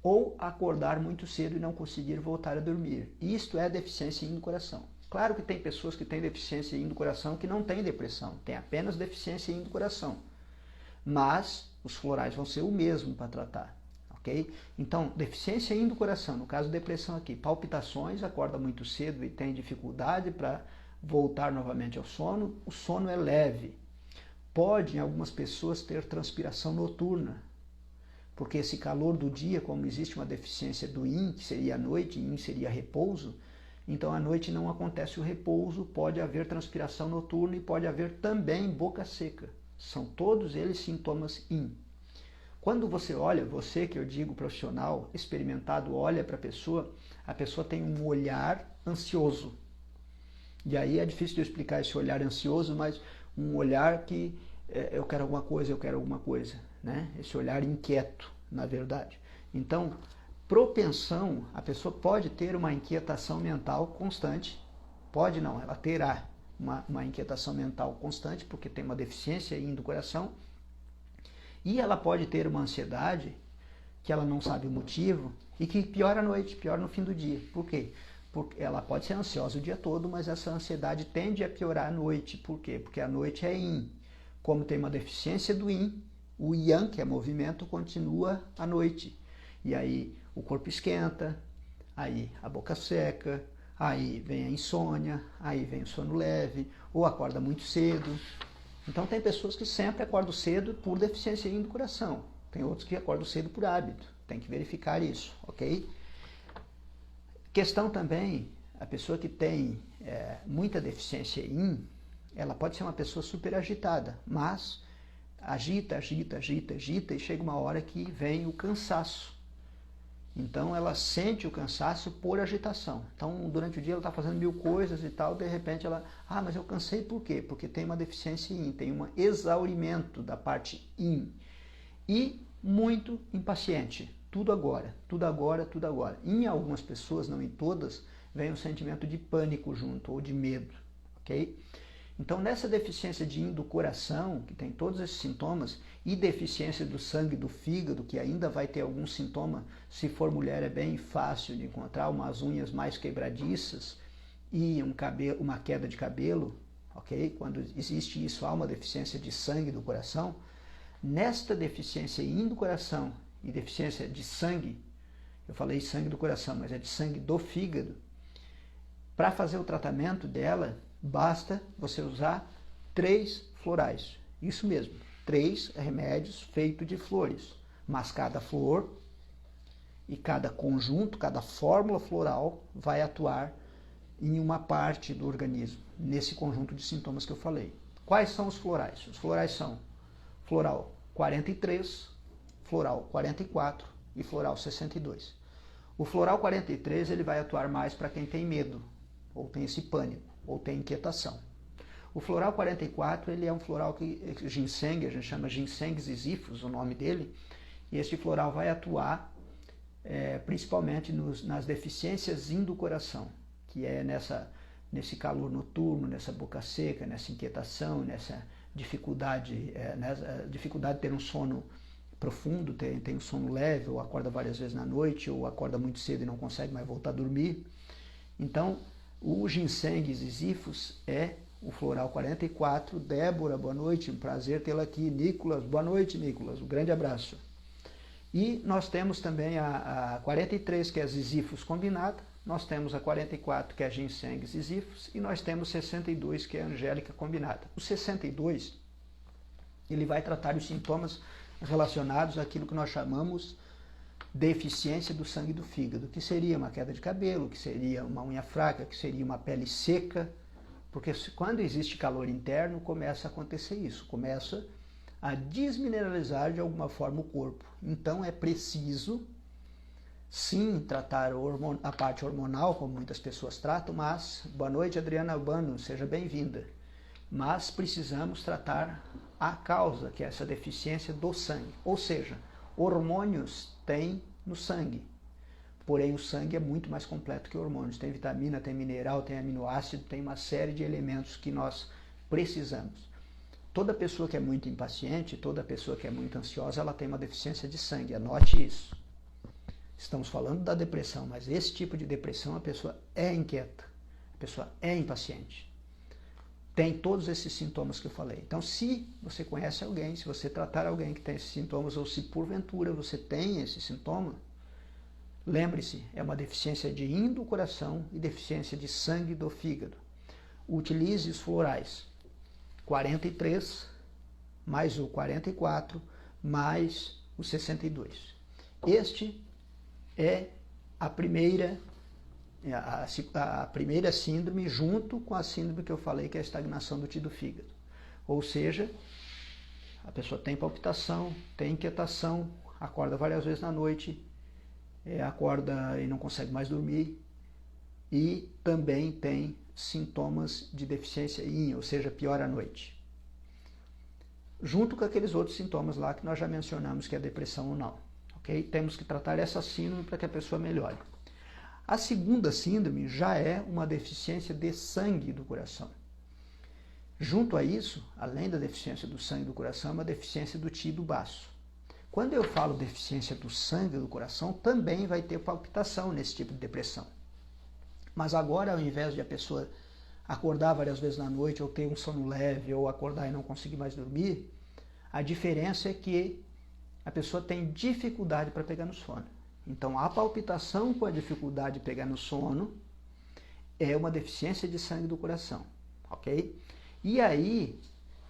ou acordar muito cedo e não conseguir voltar a dormir. Isto é deficiência yin do coração. Claro que tem pessoas que têm deficiência yin do coração que não têm depressão, tem apenas deficiência yin do coração. Mas os florais vão ser o mesmo para tratar, ok? Então, deficiência yin do coração, no caso depressão aqui, palpitações, acorda muito cedo e tem dificuldade para voltar novamente ao sono, o sono é leve. Pode, em algumas pessoas, ter transpiração noturna, porque esse calor do dia, como existe uma deficiência do yin, que seria a noite, yin seria repouso, então à noite não acontece o repouso, pode haver transpiração noturna e pode haver também boca seca. São todos eles sintomas yin. Quando você olha, você que eu digo profissional, experimentado, olha para a pessoa tem um olhar ansioso. E aí é difícil de eu explicar esse olhar ansioso, mas um olhar que eu quero alguma coisa, eu quero alguma coisa. né? Esse olhar inquieto, na verdade. Então, propensão, a pessoa pode ter uma inquietação mental constante, pode não, ela terá uma inquietação mental constante, porque tem uma deficiência do coração, e ela pode ter uma ansiedade que ela não sabe o motivo e que piora à noite, piora no fim do dia. Por quê? Porque ela pode ser ansiosa o dia todo, mas essa ansiedade tende a piorar à noite. Por quê? Porque a noite é yin. Como tem uma deficiência do yin, o yang, que é movimento, continua à noite. E aí o corpo esquenta, aí a boca seca, aí vem a insônia, aí vem o sono leve, ou acorda muito cedo. Então tem pessoas que sempre acordam cedo por deficiência do coração. Tem outros que acordam cedo por hábito. Tem que verificar isso, ok? Questão também, a pessoa que tem muita deficiência ela pode ser uma pessoa super agitada, mas agita e chega uma hora que vem o cansaço. Então ela sente o cansaço por agitação. Então durante o dia ela está fazendo 1000 coisas e tal, de repente ela, mas eu cansei por quê? Porque tem uma deficiência tem um exaurimento da parte e muito impaciente. Tudo agora, tudo agora, tudo agora. Em algumas pessoas, não em todas, vem um sentimento de pânico junto, ou de medo, ok? Então, nessa deficiência de do coração, que tem todos esses sintomas, e deficiência do sangue do fígado, que ainda vai ter algum sintoma, se for mulher é bem fácil de encontrar, umas unhas mais quebradiças e uma queda de cabelo, ok? Quando existe isso, há uma deficiência de sangue do coração. Nesta deficiência do coração e deficiência de sangue, eu falei sangue do coração, mas é de sangue do fígado, para fazer o tratamento dela, basta você usar 3 florais. Isso mesmo, 3 remédios feitos de flores. Mas cada flor e cada conjunto, cada fórmula floral vai atuar em uma parte do organismo, nesse conjunto de sintomas que eu falei. Quais são os florais? Os florais são floral 43, floral 44 e floral 62. O floral 43 ele vai atuar mais para quem tem medo, ou tem esse pânico, ou tem inquietação. O floral 44 ele é um floral que ginseng, a gente chama ginseng ziziphus, o nome dele, e esse floral vai atuar principalmente nas deficiências do coração, que é nesse calor noturno, nessa boca seca, nessa inquietação, nessa dificuldade, dificuldade de ter um sono profundo, tem um sono leve, ou acorda várias vezes na noite, ou acorda muito cedo e não consegue mais voltar a dormir. Então, o ginseng ziziphus é o floral 44. Débora, boa noite, um prazer tê-la aqui. Nicolas, boa noite, Nicolas, um grande abraço. E nós temos também a 43, que é a ziziphus combinada, nós temos a 44, que é a ginseng ziziphus, e nós temos 62, que é a angélica combinada. O 62, ele vai tratar os sintomas relacionados àquilo que nós chamamos deficiência do sangue do fígado, que seria uma queda de cabelo, que seria uma unha fraca, que seria uma pele seca, porque quando existe calor interno, começa a acontecer isso, começa a desmineralizar de alguma forma o corpo. Então é preciso, sim, tratar a parte hormonal, como muitas pessoas tratam, mas, boa noite, Adriana Albano, seja bem-vinda, mas precisamos tratar a causa, que é essa deficiência do sangue, ou seja, hormônios tem no sangue, porém o sangue é muito mais completo que hormônios, tem vitamina, tem mineral, tem aminoácido, tem uma série de elementos que nós precisamos. Toda pessoa que é muito impaciente, toda pessoa que é muito ansiosa, ela tem uma deficiência de sangue, anote isso. Estamos falando da depressão, mas esse tipo de depressão a pessoa é inquieta, a pessoa é impaciente. Tem todos esses sintomas que eu falei. Então, se você conhece alguém, se você tratar alguém que tem esses sintomas, ou se porventura você tem esse sintoma, lembre-se, é uma deficiência de yin do coração e deficiência de sangue do fígado. Utilize os florais 43, mais o 44, mais o 62. Este é a primeira síndrome, junto com a síndrome que eu falei, que é a estagnação do Ti do fígado. Ou seja, a pessoa tem palpitação, tem inquietação, acorda várias vezes na noite, acorda e não consegue mais dormir, e também tem sintomas de deficiência yin, ou seja, piora à noite. junto com aqueles outros sintomas lá que nós já mencionamos, que é depressão ou não. Ok? Temos que tratar essa síndrome para que a pessoa melhore. A segunda síndrome já é uma deficiência de sangue do coração. Junto a isso, além da deficiência do sangue do coração, é uma deficiência do Ti do baço. Quando eu falo deficiência do sangue do coração, também vai ter palpitação nesse tipo de depressão. Mas agora, ao invés de a pessoa acordar várias vezes na noite, ou ter um sono leve, ou acordar e não conseguir mais dormir, a diferença é que a pessoa tem dificuldade para pegar no sono. Então, a palpitação com a dificuldade de pegar no sono é uma deficiência de sangue do coração, ok? E aí,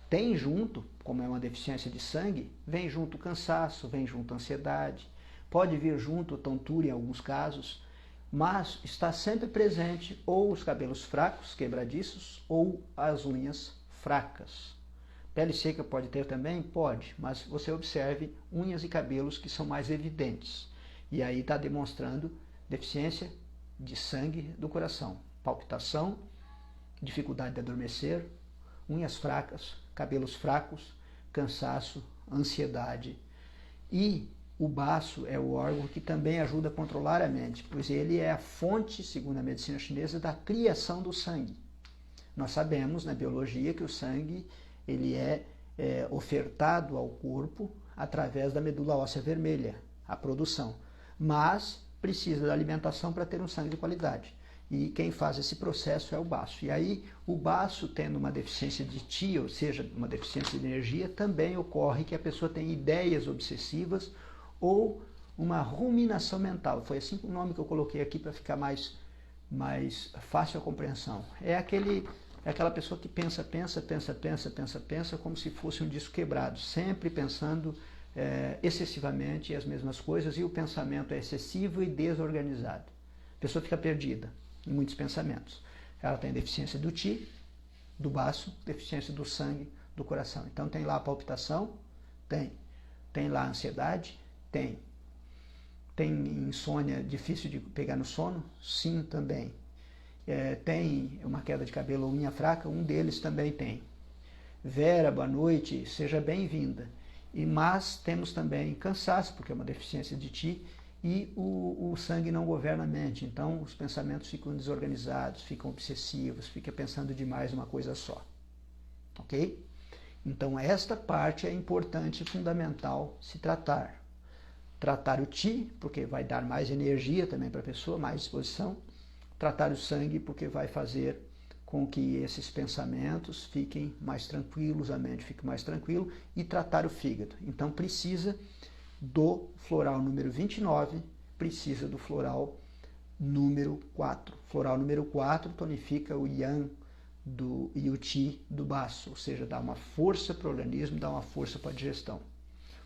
tem junto, como é uma deficiência de sangue, vem junto cansaço, vem junto ansiedade, pode vir junto tontura em alguns casos, mas está sempre presente ou os cabelos fracos, quebradiços, ou as unhas fracas. Pele seca pode ter também? Pode, mas você observe unhas e cabelos que são mais evidentes. E aí está demonstrando deficiência de sangue do coração. Palpitação, dificuldade de adormecer, unhas fracas, cabelos fracos, cansaço, ansiedade. E o baço é o órgão que também ajuda a controlar a mente, pois ele é a fonte, segundo a medicina chinesa, da criação do sangue. Nós sabemos na biologia que o sangue ele é ofertado ao corpo através da medula óssea vermelha, a produção. Mas precisa da alimentação para ter um sangue de qualidade. E quem faz esse processo é o baço. E aí, o baço tendo uma deficiência de Ti, ou seja, uma deficiência de energia, também ocorre que a pessoa tem ideias obsessivas ou uma ruminação mental. Foi assim o nome que eu coloquei aqui para ficar mais fácil a compreensão. É aquela pessoa que pensa como se fosse um disco quebrado, sempre pensando excessivamente as mesmas coisas, e o pensamento é excessivo e desorganizado. A pessoa fica perdida em muitos pensamentos. Ela tem deficiência do Ti, do baço, deficiência do sangue, do coração. Então tem lá a palpitação, tem lá a ansiedade, tem insônia, difícil de pegar no sono, sim, também. Tem uma queda de cabelo ou unha fraca, um deles também tem. Vera, boa noite, seja bem-vinda. Mas temos também cansaço, porque é uma deficiência de Ti, e o sangue não governa a mente, então os pensamentos ficam desorganizados, ficam obsessivos, fica pensando demais uma coisa só. Ok? Então esta parte é importante e fundamental se tratar. Tratar o Ti, porque vai dar mais energia também para a pessoa, mais disposição. Tratar o sangue, porque vai fazer com que esses pensamentos fiquem mais tranquilos, a mente fique mais tranquila, e tratar o fígado. Então precisa do floral número 29, precisa do floral número 4. Floral número 4 tonifica o Yang e o Qi do baço, ou seja, dá uma força para o organismo, dá uma força para a digestão.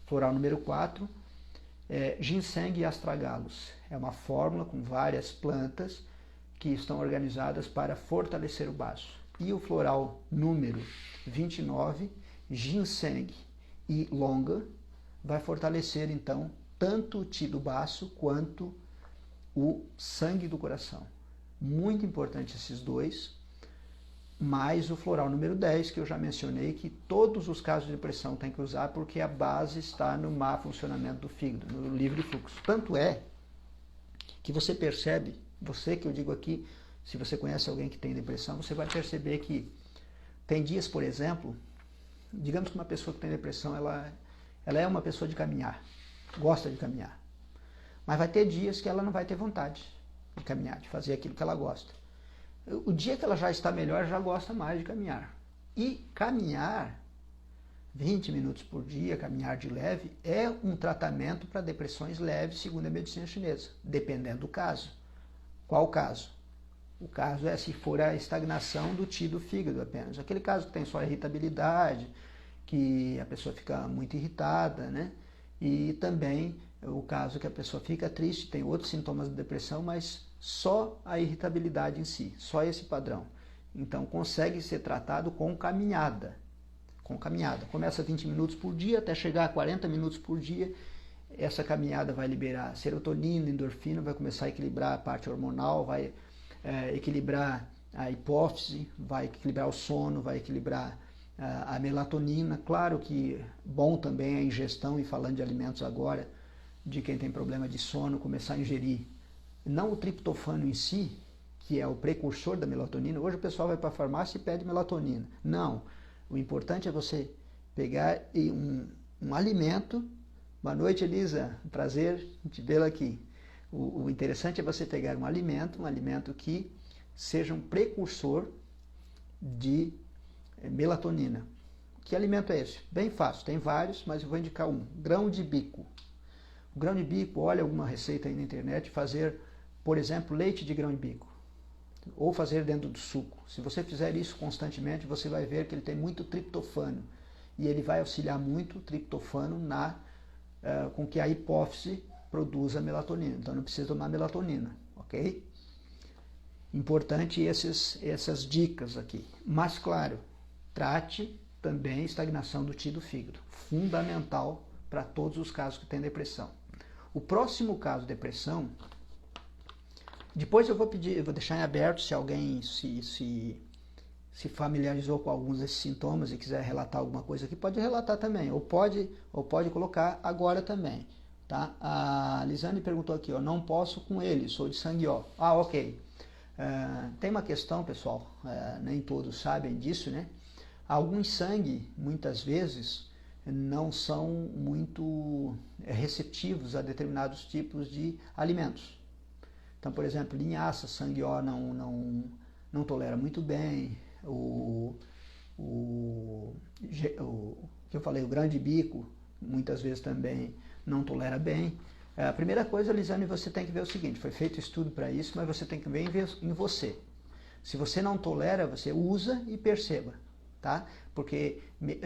Floral número 4 é ginseng e astragalos. É uma fórmula com várias plantas que estão organizadas para fortalecer o baço. E o floral número 29, ginseng e longa, vai fortalecer, então, tanto o Qi do baço quanto o sangue do coração. Muito importante esses dois, mais o floral número 10, que eu já mencionei, que todos os casos de depressão têm que usar, porque a base está no má funcionamento do fígado, no livre fluxo. Tanto é que você percebe, você que eu digo aqui, se você conhece alguém que tem depressão, você vai perceber que tem dias, por exemplo, digamos que uma pessoa que tem depressão, ela é uma pessoa de caminhar, gosta de caminhar. Mas vai ter dias que ela não vai ter vontade de caminhar, de fazer aquilo que ela gosta. O dia que ela já está melhor, já gosta mais de caminhar. E caminhar 20 minutos por dia, caminhar de leve, é um tratamento para depressões leves, segundo a medicina chinesa, dependendo do caso. Qual caso? O caso é se for a estagnação do Qi do fígado apenas. Aquele caso que tem só irritabilidade, que a pessoa fica muito irritada, né? E também o caso que a pessoa fica triste, tem outros sintomas de depressão, mas só a irritabilidade em si, só esse padrão. Então consegue ser tratado com caminhada. Começa 20 minutos por dia até chegar a 40 minutos por dia. Essa caminhada vai liberar serotonina, endorfina, vai começar a equilibrar a parte hormonal, vai equilibrar a hipófise, vai equilibrar o sono, vai equilibrar A melatonina, claro que bom também a ingestão, e falando de alimentos agora, de quem tem problema de sono, começar a ingerir, não o triptofano em si, que é o precursor da melatonina. Hoje o pessoal vai para a farmácia e pede melatonina. Não, o importante é você pegar um alimento. Boa noite, Elisa, prazer te vê-la aqui. O interessante é você pegar um alimento que seja um precursor de melatonina. Que alimento é esse? Bem fácil, tem vários, mas eu vou indicar um. Grão de bico. O grão de bico, olha alguma receita aí na internet, fazer, por exemplo, leite de grão de bico. Ou fazer dentro do suco. Se você fizer isso constantemente, você vai ver que ele tem muito triptofano. E ele vai auxiliar muito o triptofano com que a hipófise produza melatonina. Então não precisa tomar melatonina, ok? Importante essas dicas aqui. Mas claro, trate também estagnação do TI do fígado. Fundamental para todos os casos que têm depressão. O próximo caso de depressão, depois eu vou deixar em aberto se alguém se familiarizou com alguns desses sintomas e quiser relatar alguma coisa aqui, pode relatar também, ou pode colocar agora também. Tá? A Lisane perguntou aqui, não posso com ele, sou de sangue O. Ok. Tem uma questão, pessoal, nem todos sabem disso, né? Alguns sangue, muitas vezes, não são muito receptivos a determinados tipos de alimentos. Então, por exemplo, linhaça, sangue O não tolera muito bem. O que eu falei, o grão de bico, muitas vezes também não tolera bem. A primeira coisa, Lisane, você tem que ver o seguinte, foi feito estudo para isso, mas você tem que ver em você. Se você não tolera, você usa e perceba, tá? Porque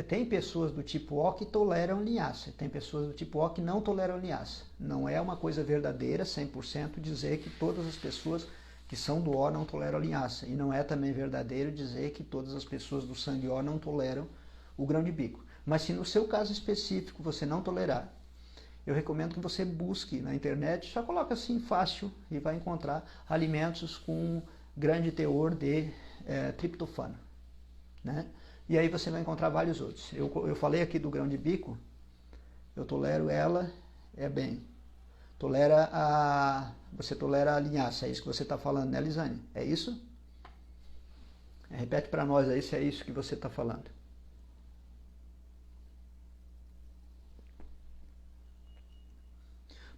tem pessoas do tipo O que toleram linhaça, tem pessoas do tipo O que não toleram linhaça. Não é uma coisa verdadeira, 100%, dizer que todas as pessoas que são do O não toleram linhaça. E não é também verdadeiro dizer que todas as pessoas do sangue O não toleram o grão de bico. Mas se no seu caso específico você não tolerar, eu recomendo que você busque na internet, só coloca assim fácil e vai encontrar alimentos com grande teor de triptofano, né? E aí você vai encontrar vários outros. Eu falei aqui do grão de bico, eu tolero ela, bem. Você tolera a linhaça, é isso que você está falando, né, Lisane? É isso? Repete para nós aí se é isso que você está falando.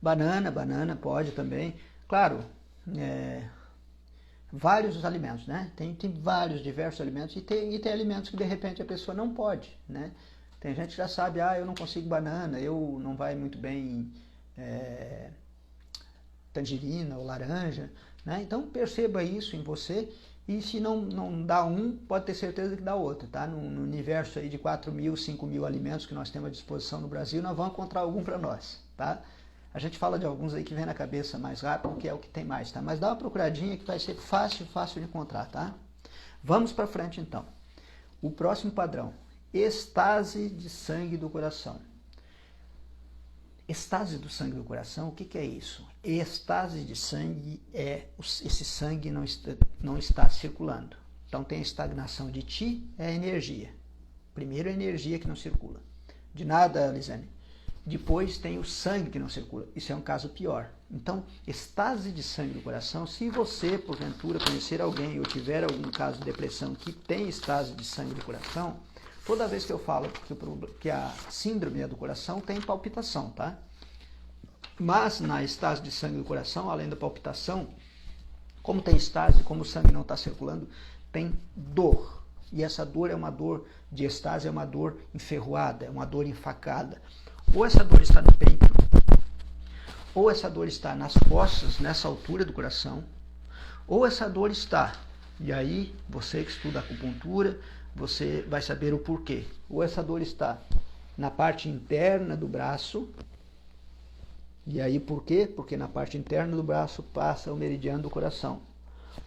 Banana pode também. Claro, vários alimentos, né? Tem vários, diversos alimentos e tem alimentos que de repente a pessoa não pode, né? Tem gente que já sabe, eu não consigo banana, eu não vai muito bem tangerina ou laranja, né? Então perceba isso em você e se não dá um, pode ter certeza que dá outro, tá? No universo aí de 4.000, 5.000 alimentos que nós temos à disposição no Brasil, nós vamos encontrar algum para nós, tá? A gente fala de alguns aí que vem na cabeça mais rápido, que é o que tem mais, tá? Mas dá uma procuradinha que vai ser fácil de encontrar, tá? Vamos para frente então. O próximo padrão, estase de sangue do coração. Estase do sangue do coração, o que é isso? Estase de sangue esse sangue não está circulando. Então tem a estagnação de Ti, é a energia. Primeiro a energia que não circula. De nada, Lisane. Depois tem o sangue que não circula. Isso é um caso pior. Então, estase de sangue do coração, se você, porventura, conhecer alguém ou tiver algum caso de depressão que tem estase de sangue do coração, toda vez que eu falo que a síndrome é do coração, tem palpitação, tá? Mas na estase de sangue do coração, além da palpitação, como tem estase, como o sangue não está circulando, tem dor. E essa dor é uma dor de estase, é uma dor enferrujada, é uma dor enfacada. Ou essa dor está no peito, ou essa dor está nas costas, nessa altura do coração, ou essa dor está, e aí você que estuda acupuntura, você vai saber o porquê. Ou essa dor está na parte interna do braço, e aí por quê? Porque na parte interna do braço passa o meridiano do coração.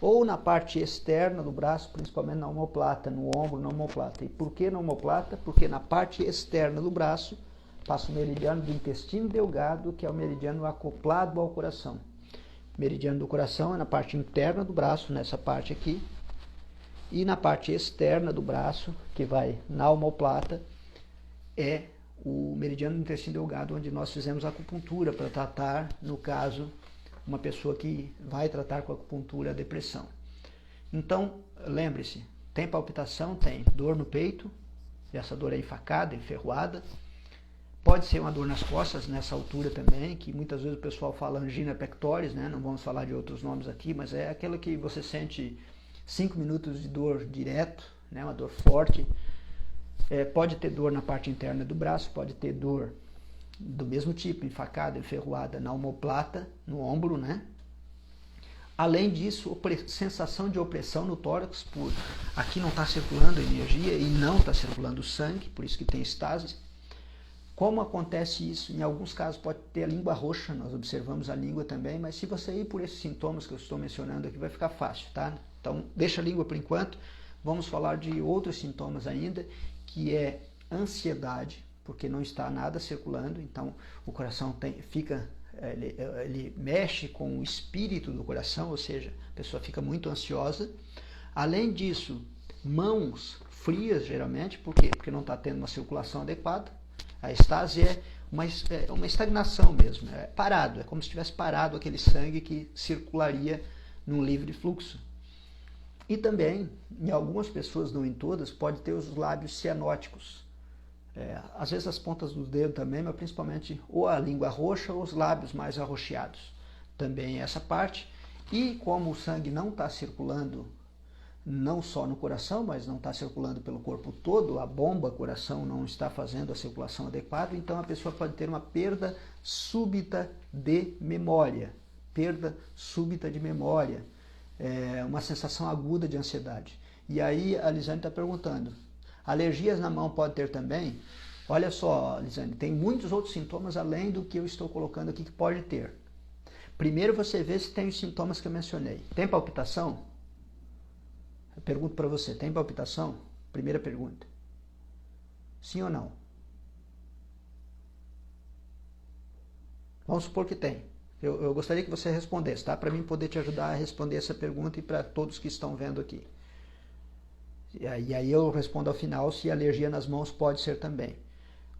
Ou na parte externa do braço, principalmente na omoplata, no ombro, na omoplata. E por que na omoplata? Porque na parte externa do braço passa o meridiano do intestino delgado, que é o meridiano acoplado ao coração. O meridiano do coração é na parte interna do braço, nessa parte aqui. E na parte externa do braço, que vai na omoplata, é o meridiano do intestino delgado, onde nós fizemos a acupuntura para tratar, no caso, uma pessoa que vai tratar com acupuntura a depressão. Então, lembre-se, tem palpitação, tem dor no peito, essa dor é enfacada, enferroada. Pode ser uma dor nas costas, nessa altura também, que muitas vezes o pessoal fala angina pectoris, né? Não vamos falar de outros nomes aqui, mas é aquela que você sente 5 minutos de dor direto, né? Uma dor forte. Pode ter dor na parte interna do braço, pode ter dor do mesmo tipo, enfacada, enferroada na omoplata, no ombro, né? Além disso, sensação de opressão no tórax, por aqui não está circulando energia e não está circulando sangue, por isso que tem estase. Como acontece isso? Em alguns casos pode ter a língua roxa, nós observamos a língua também, mas se você ir por esses sintomas que eu estou mencionando aqui, vai ficar fácil, tá? Então, deixa a língua por enquanto. Vamos falar de outros sintomas ainda, que é ansiedade, porque não está nada circulando, então o coração ele mexe com o espírito do coração, ou seja, a pessoa fica muito ansiosa. Além disso, mãos frias geralmente, por quê? Porque não está tendo uma circulação adequada. A estase é uma estagnação mesmo, é parado, é como se tivesse parado aquele sangue que circularia num livre fluxo. E também, em algumas pessoas, não em todas, pode ter os lábios cianóticos. Às vezes as pontas do dedo também, mas principalmente ou a língua roxa ou os lábios mais arroxeados. Também essa parte. E como o sangue não está circulando não só no coração, mas não está circulando pelo corpo todo, a bomba coração não está fazendo a circulação adequada, então a pessoa pode ter uma perda súbita de memória. Perda súbita de memória. Uma sensação aguda de ansiedade. E aí a Lisane está perguntando, alergias na mão pode ter também? Olha só, Lisane, tem muitos outros sintomas além do que eu estou colocando aqui que pode ter. Primeiro você vê se tem os sintomas que eu mencionei. Tem palpitação? Eu pergunto para você, tem palpitação? Primeira pergunta. Sim ou não? Vamos supor que tem. Eu gostaria que você respondesse, tá? Para mim poder te ajudar a responder essa pergunta e para todos que estão vendo aqui. E aí eu respondo ao final se alergia nas mãos pode ser também.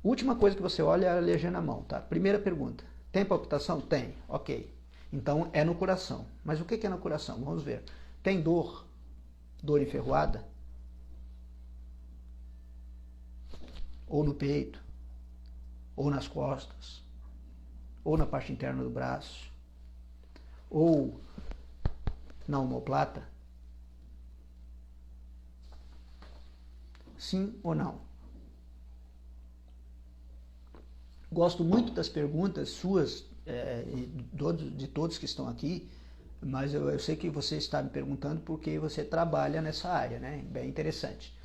Última coisa que você olha é a alergia na mão, tá? Primeira pergunta. Tem palpitação? Tem. Ok. Então é no coração. Mas o que é no coração? Vamos ver. Tem dor? Dor enferroada? Ou no peito? Ou nas costas? Ou na parte interna do braço? Ou na omoplata? Sim ou não? Gosto muito das perguntas suas, de todos que estão aqui, mas eu sei que você está me perguntando porque você trabalha nessa área, né? Bem interessante.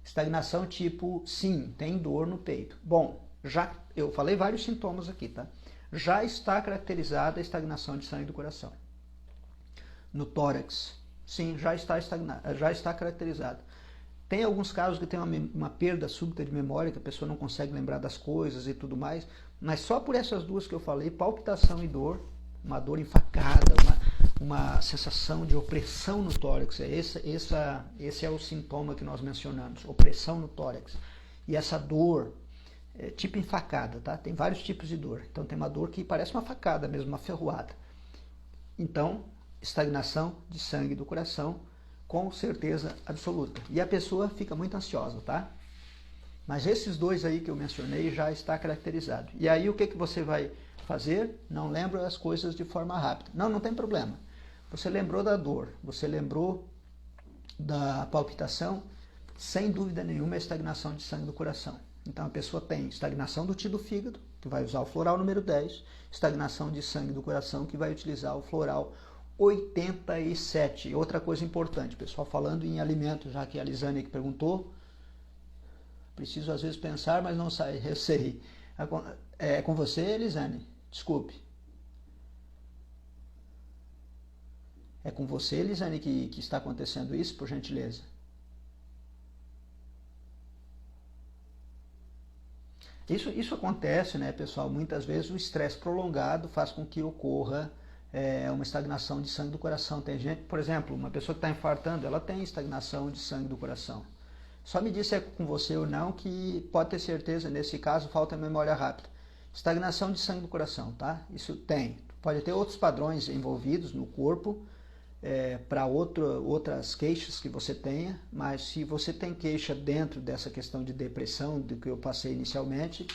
Estagnação tipo, sim, tem dor no peito. Bom, eu falei vários sintomas aqui, tá? Já está caracterizada a estagnação de sangue do coração. No tórax, sim, já está caracterizada. Tem alguns casos que tem uma perda súbita de memória, que a pessoa não consegue lembrar das coisas e tudo mais, mas só por essas duas que eu falei, palpitação e dor, uma dor enfacada, uma sensação de opressão no tórax, esse é o sintoma que nós mencionamos, opressão no tórax. E essa dor, tipo enfacada, tá? Tem vários tipos de dor. Então tem uma dor que parece uma facada mesmo, uma ferroada. Então, estagnação de sangue do coração, com certeza absoluta. E a pessoa fica muito ansiosa, tá? Mas esses dois aí que eu mencionei já está caracterizado. E aí o que você vai fazer? Não lembra as coisas de forma rápida. Não tem problema. Você lembrou da dor, você lembrou da palpitação, sem dúvida nenhuma é estagnação de sangue do coração. Então a pessoa tem estagnação do TI do fígado, que vai usar o floral número 10, estagnação de sangue do coração, que vai utilizar o floral 87. Outra coisa importante, pessoal, falando em alimentos, já que a Lisane que perguntou, preciso às vezes pensar, mas não sai, eu sei. É com você, Lisane? Desculpe. É com você, Lisane, que está acontecendo isso, por gentileza? Isso acontece, né, pessoal? Muitas vezes o estresse prolongado faz com que ocorra uma estagnação de sangue do coração. Tem gente, por exemplo, uma pessoa que está infartando, ela tem estagnação de sangue do coração. Só me diz se é com você ou não, que pode ter certeza, nesse caso, falta memória rápida. Estagnação de sangue do coração, tá? Isso tem. Pode ter outros padrões envolvidos no corpo, para outras queixas que você tenha, mas se você tem queixa dentro dessa questão de depressão, do que eu passei inicialmente,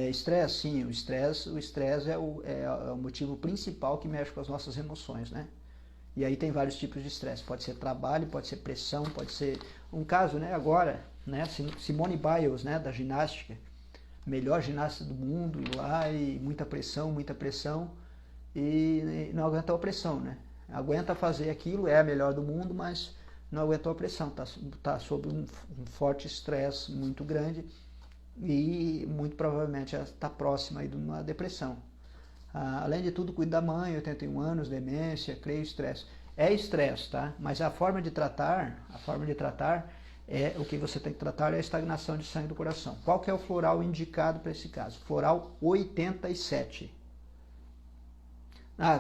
estresse, sim, o estresse é o motivo principal que mexe com as nossas emoções, né? E aí tem vários tipos de estresse, pode ser trabalho, pode ser pressão, pode ser um caso, né, agora, né, Simone Biles, né, da ginástica, melhor ginasta do mundo lá, e muita pressão e não aguentou a pressão, né? Aguenta fazer aquilo, é a melhor do mundo, mas não aguentou a pressão, tá sob um forte estresse muito grande e muito provavelmente está próxima aí de uma depressão. Além de tudo, cuida da mãe, 81 anos, demência, creio, estresse. É estresse, tá? Mas a forma de tratar é o que você tem que tratar é a estagnação de sangue do coração. Qual que é o floral indicado para esse caso? Floral 87.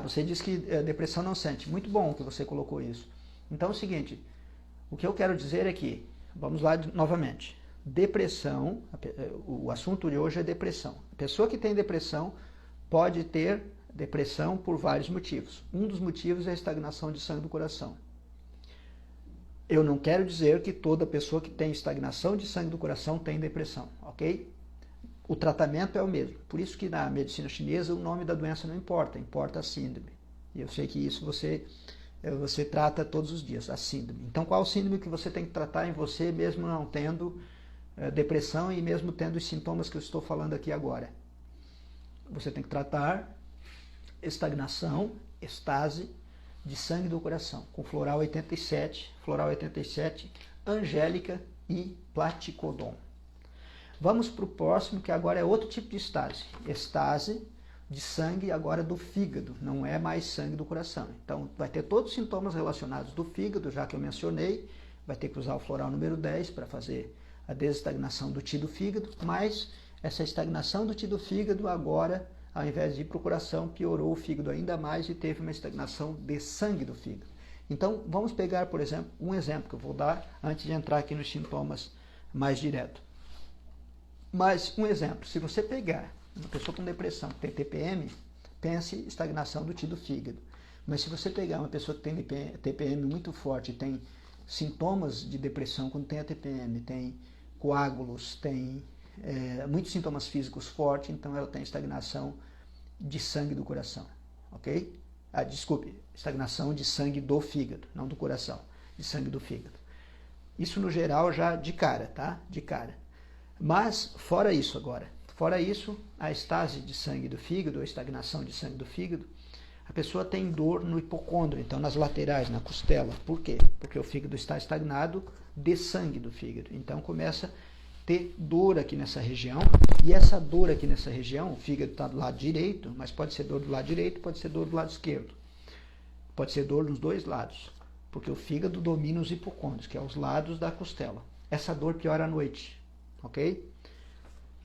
Você disse que depressão não sente. Muito bom que você colocou isso. Então é o seguinte, o que eu quero dizer é que, vamos lá novamente, depressão, o assunto de hoje é depressão. A pessoa que tem depressão pode ter depressão por vários motivos. Um dos motivos é a estagnação de sangue do coração. Eu não quero dizer que toda pessoa que tem estagnação de sangue do coração tem depressão, ok? O tratamento é o mesmo. Por isso que na medicina chinesa o nome da doença não importa, importa a síndrome. E eu sei que isso você trata todos os dias, a síndrome. Então qual síndrome que você tem que tratar em você, mesmo não tendo depressão e mesmo tendo os sintomas que eu estou falando aqui agora? Você tem que tratar estagnação, estase de sangue do coração, com floral 87, angélica e platicodon. Vamos para o próximo, que agora é outro tipo de estase. Estase de sangue agora do fígado, não é mais sangue do coração. Então vai ter todos os sintomas relacionados do fígado, já que eu mencionei, vai ter que usar o floral número 10 para fazer a desestagnação do ti do fígado, mas essa estagnação do ti do fígado agora, ao invés de ir para o coração, piorou o fígado ainda mais e teve uma estagnação de sangue do fígado. Então, vamos pegar, por exemplo, um exemplo que eu vou dar antes de entrar aqui nos sintomas mais direto. Mas, um exemplo, se você pegar uma pessoa com depressão que tem TPM, pense estagnação do ti do fígado. Mas se você pegar uma pessoa que tem TPM muito forte, tem sintomas de depressão quando tem a TPM, tem coágulos, tem muitos sintomas físicos fortes, então ela tem estagnação de sangue do coração, ok? Desculpe, estagnação de sangue do fígado, não do coração, de sangue do fígado. Isso no geral já de cara, tá? De cara. Mas fora isso agora, fora isso, a estase de sangue do fígado, a estagnação de sangue do fígado, a pessoa tem dor no hipocôndrio, então nas laterais, na costela. Por quê? Porque o fígado está estagnado de sangue do fígado. Então começa a ter dor aqui nessa região, e essa dor aqui nessa região, o fígado está do lado direito, mas pode ser dor do lado direito, pode ser dor do lado esquerdo. Pode ser dor nos dois lados, porque o fígado domina os hipocôndrios, que é os lados da costela. Essa dor piora à noite, ok?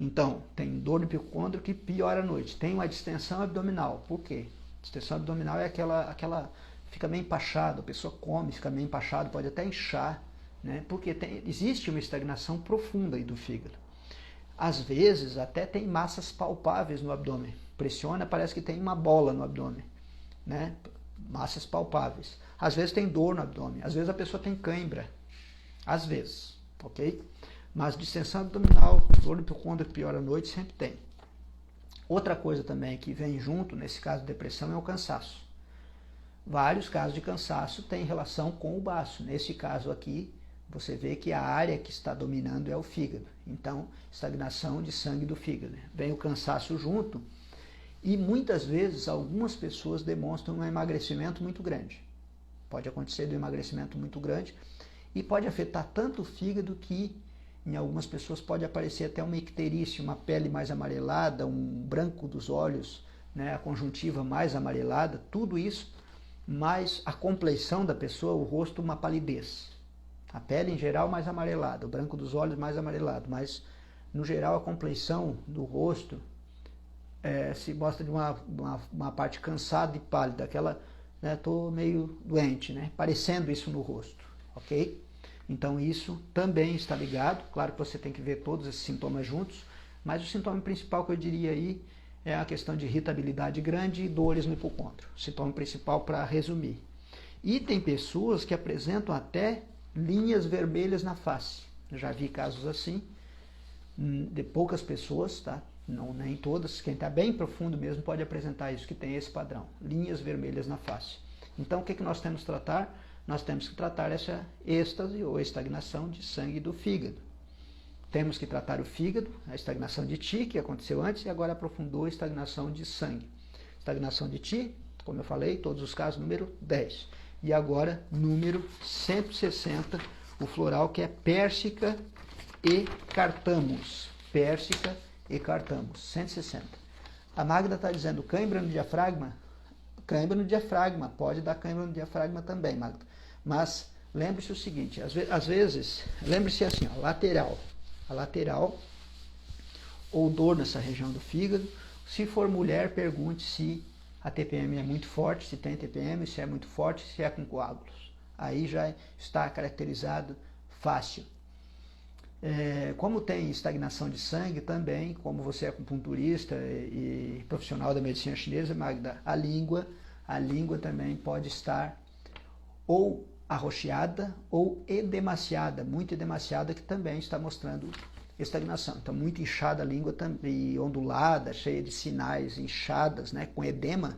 Então, tem dor no hipocôndrio que piora à noite. Tem uma distensão abdominal. Por quê? Distensão abdominal é aquela fica meio empachado, a pessoa come, fica meio empachado, pode até inchar, né? Porque existe uma estagnação profunda aí do fígado. Às vezes até tem massas palpáveis no abdômen. Pressiona, parece que tem uma bola no abdômen, né? Massas palpáveis. Às vezes tem dor no abdômen, às vezes a pessoa tem cãibra, às vezes, ok? Mas distensão abdominal, dor no hipocôndrio que piora à noite, sempre tem. Outra coisa também que vem junto, nesse caso de depressão, é o cansaço. Vários casos de cansaço têm relação com o baço. Nesse caso aqui, você vê que a área que está dominando é o fígado. Então, estagnação de sangue do fígado. Vem o cansaço junto e muitas vezes algumas pessoas demonstram um emagrecimento muito grande. Pode acontecer do emagrecimento muito grande e pode afetar tanto o fígado que em algumas pessoas pode aparecer até uma icterícia, uma pele mais amarelada, um branco dos olhos, né, a conjuntiva mais amarelada, tudo isso, mais a compleição da pessoa, o rosto, uma palidez. A pele em geral mais amarelada, o branco dos olhos mais amarelado, mas no geral a compleição do rosto se mostra de uma parte cansada e pálida, aquela, né, tô meio doente, né, parecendo isso no rosto, ok? Então isso também está ligado, claro que você tem que ver todos esses sintomas juntos, mas o sintoma principal que eu diria aí é a questão de irritabilidade grande e dores no hipocôndrio, sintoma principal para resumir. E tem pessoas que apresentam até linhas vermelhas na face, eu já vi casos assim, de poucas pessoas, tá? Não, nem todas, quem está bem profundo mesmo pode apresentar isso, que tem esse padrão, linhas vermelhas na face. Então o que nós temos que tratar? Nós temos que tratar essa êxtase ou estagnação de sangue do fígado. Temos que tratar o fígado, a estagnação de Ti, que aconteceu antes e agora aprofundou a estagnação de sangue. Estagnação de Ti, como eu falei, todos os casos, número 10. E agora, número 160, o floral que é Pérsica e Cartamos. Pérsica e Cartamos, 160. A Magda está dizendo cãibra no diafragma. Cãibra no diafragma, pode dar cãibra no diafragma também, Magda. Mas lembre-se o seguinte, às vezes, lembre-se assim, ó, a lateral, ou dor nessa região do fígado. Se for mulher, pergunte se a TPM é muito forte, se tem TPM, se é muito forte, se é com coágulos. Aí já está caracterizado fácil. Como tem estagnação de sangue também, como você é acupunturista e profissional da medicina chinesa, Magda, a língua também pode estar ou arroxeada ou edemaciada, muito edemaciada, que também está mostrando estagnação. Então, muito inchada a língua e ondulada, cheia de sinais inchadas, né, com edema,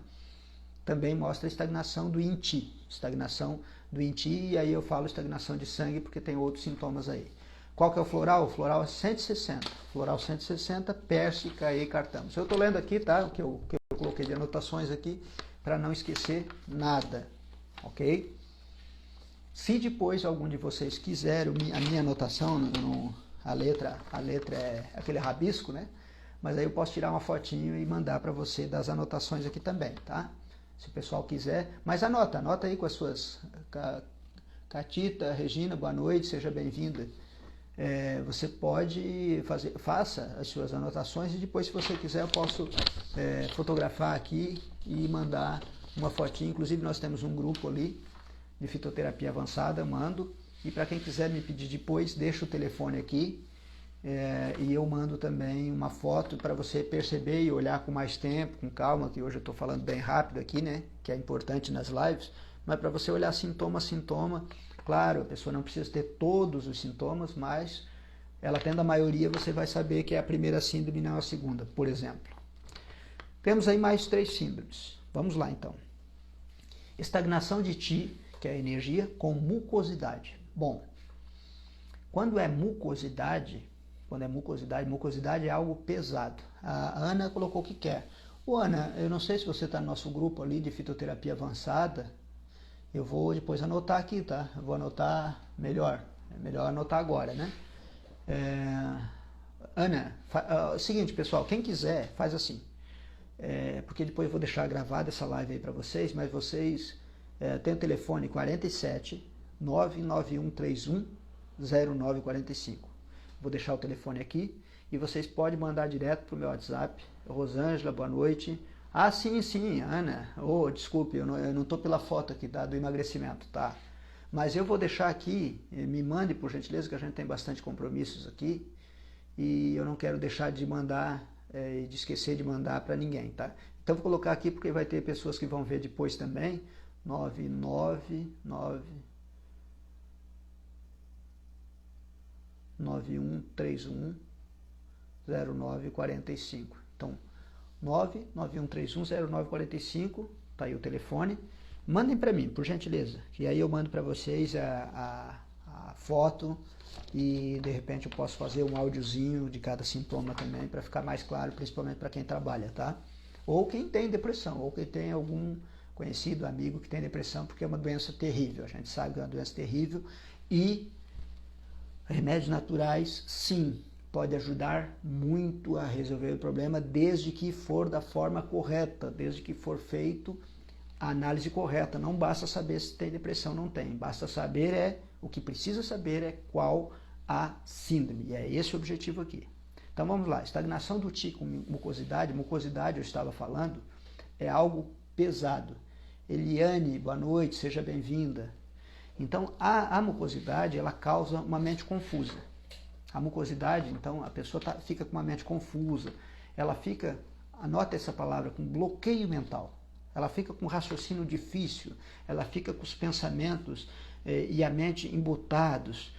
também mostra a estagnação do Yin-Chi. Estagnação do Yin-Chi, e aí eu falo estagnação de sangue porque tem outros sintomas aí. Qual que é o floral? O floral é 160. Floral 160, Pérsica e Cartamos. Eu estou lendo aqui, tá? O que eu coloquei de anotações aqui, para não esquecer nada, ok? Se depois algum de vocês quiser a minha anotação, a letra é aquele rabisco, né? Mas aí eu posso tirar uma fotinho e mandar para você das anotações aqui também, tá? Se o pessoal quiser. Mas anota aí com as suas... Catita, Regina, boa noite, seja bem-vinda. Você pode faça as suas anotações e depois, se você quiser, eu posso fotografar aqui e mandar uma fotinha. Inclusive, nós temos um grupo ali de fitoterapia avançada, mando. E para quem quiser me pedir depois, deixa o telefone aqui e eu mando também uma foto para você perceber e olhar com mais tempo, com calma, que hoje eu estou falando bem rápido aqui, né? Que é importante nas lives, mas para você olhar sintoma a sintoma. Claro, a pessoa não precisa ter todos os sintomas, mas ela tendo a maioria, você vai saber que é a primeira síndrome e não a segunda, por exemplo. Temos aí mais 3 síndromes. Vamos lá, então. Estagnação de Qi, que é a energia, com mucosidade. Bom, quando é mucosidade é algo pesado. A Ana colocou o que quer. Ana, eu não sei se você está no nosso grupo ali de fitoterapia avançada. Eu vou depois anotar aqui, tá? Eu vou anotar melhor. É melhor anotar agora, né? Ana, seguinte, pessoal, quem quiser, faz assim. Porque depois eu vou deixar gravada essa live aí para vocês, mas vocês têm o telefone 47 99131 0945. Vou deixar o telefone aqui e vocês podem mandar direto para o meu WhatsApp. Rosângela, boa noite. Ah, sim, Ana. Desculpe, eu não estou pela foto aqui, tá? Do emagrecimento, tá? Mas eu vou deixar aqui, me mande por gentileza, que a gente tem bastante compromissos aqui. E eu não quero deixar de mandar, de esquecer de mandar para ninguém, tá? Então vou colocar aqui porque vai ter pessoas que vão ver depois também. 9131 0945. Então, 991310945, tá aí o telefone. Mandem para mim, por gentileza, que aí eu mando para vocês a foto e de repente eu posso fazer um áudiozinho de cada sintoma também para ficar mais claro, principalmente para quem trabalha, tá? Ou quem tem depressão, ou quem tem algum conhecido, amigo que tem depressão, porque é uma doença terrível, a gente sabe que é uma doença terrível e remédios naturais, sim, pode ajudar muito a resolver o problema, desde que for da forma correta, desde que for feito a análise correta. Não basta saber se tem depressão ou não tem, basta saber o que precisa saber é qual a síndrome, e é esse o objetivo aqui. Então vamos lá, estagnação do Qi com mucosidade, mucosidade eu estava falando, é algo pesado. Eliane, boa noite, seja bem-vinda. Então a mucosidade, ela causa uma mente confusa. A mucosidade, então, a pessoa fica com uma mente confusa, ela fica, anota essa palavra, com bloqueio mental. Ela fica com raciocínio difícil, ela fica com os pensamentos e a mente embotados,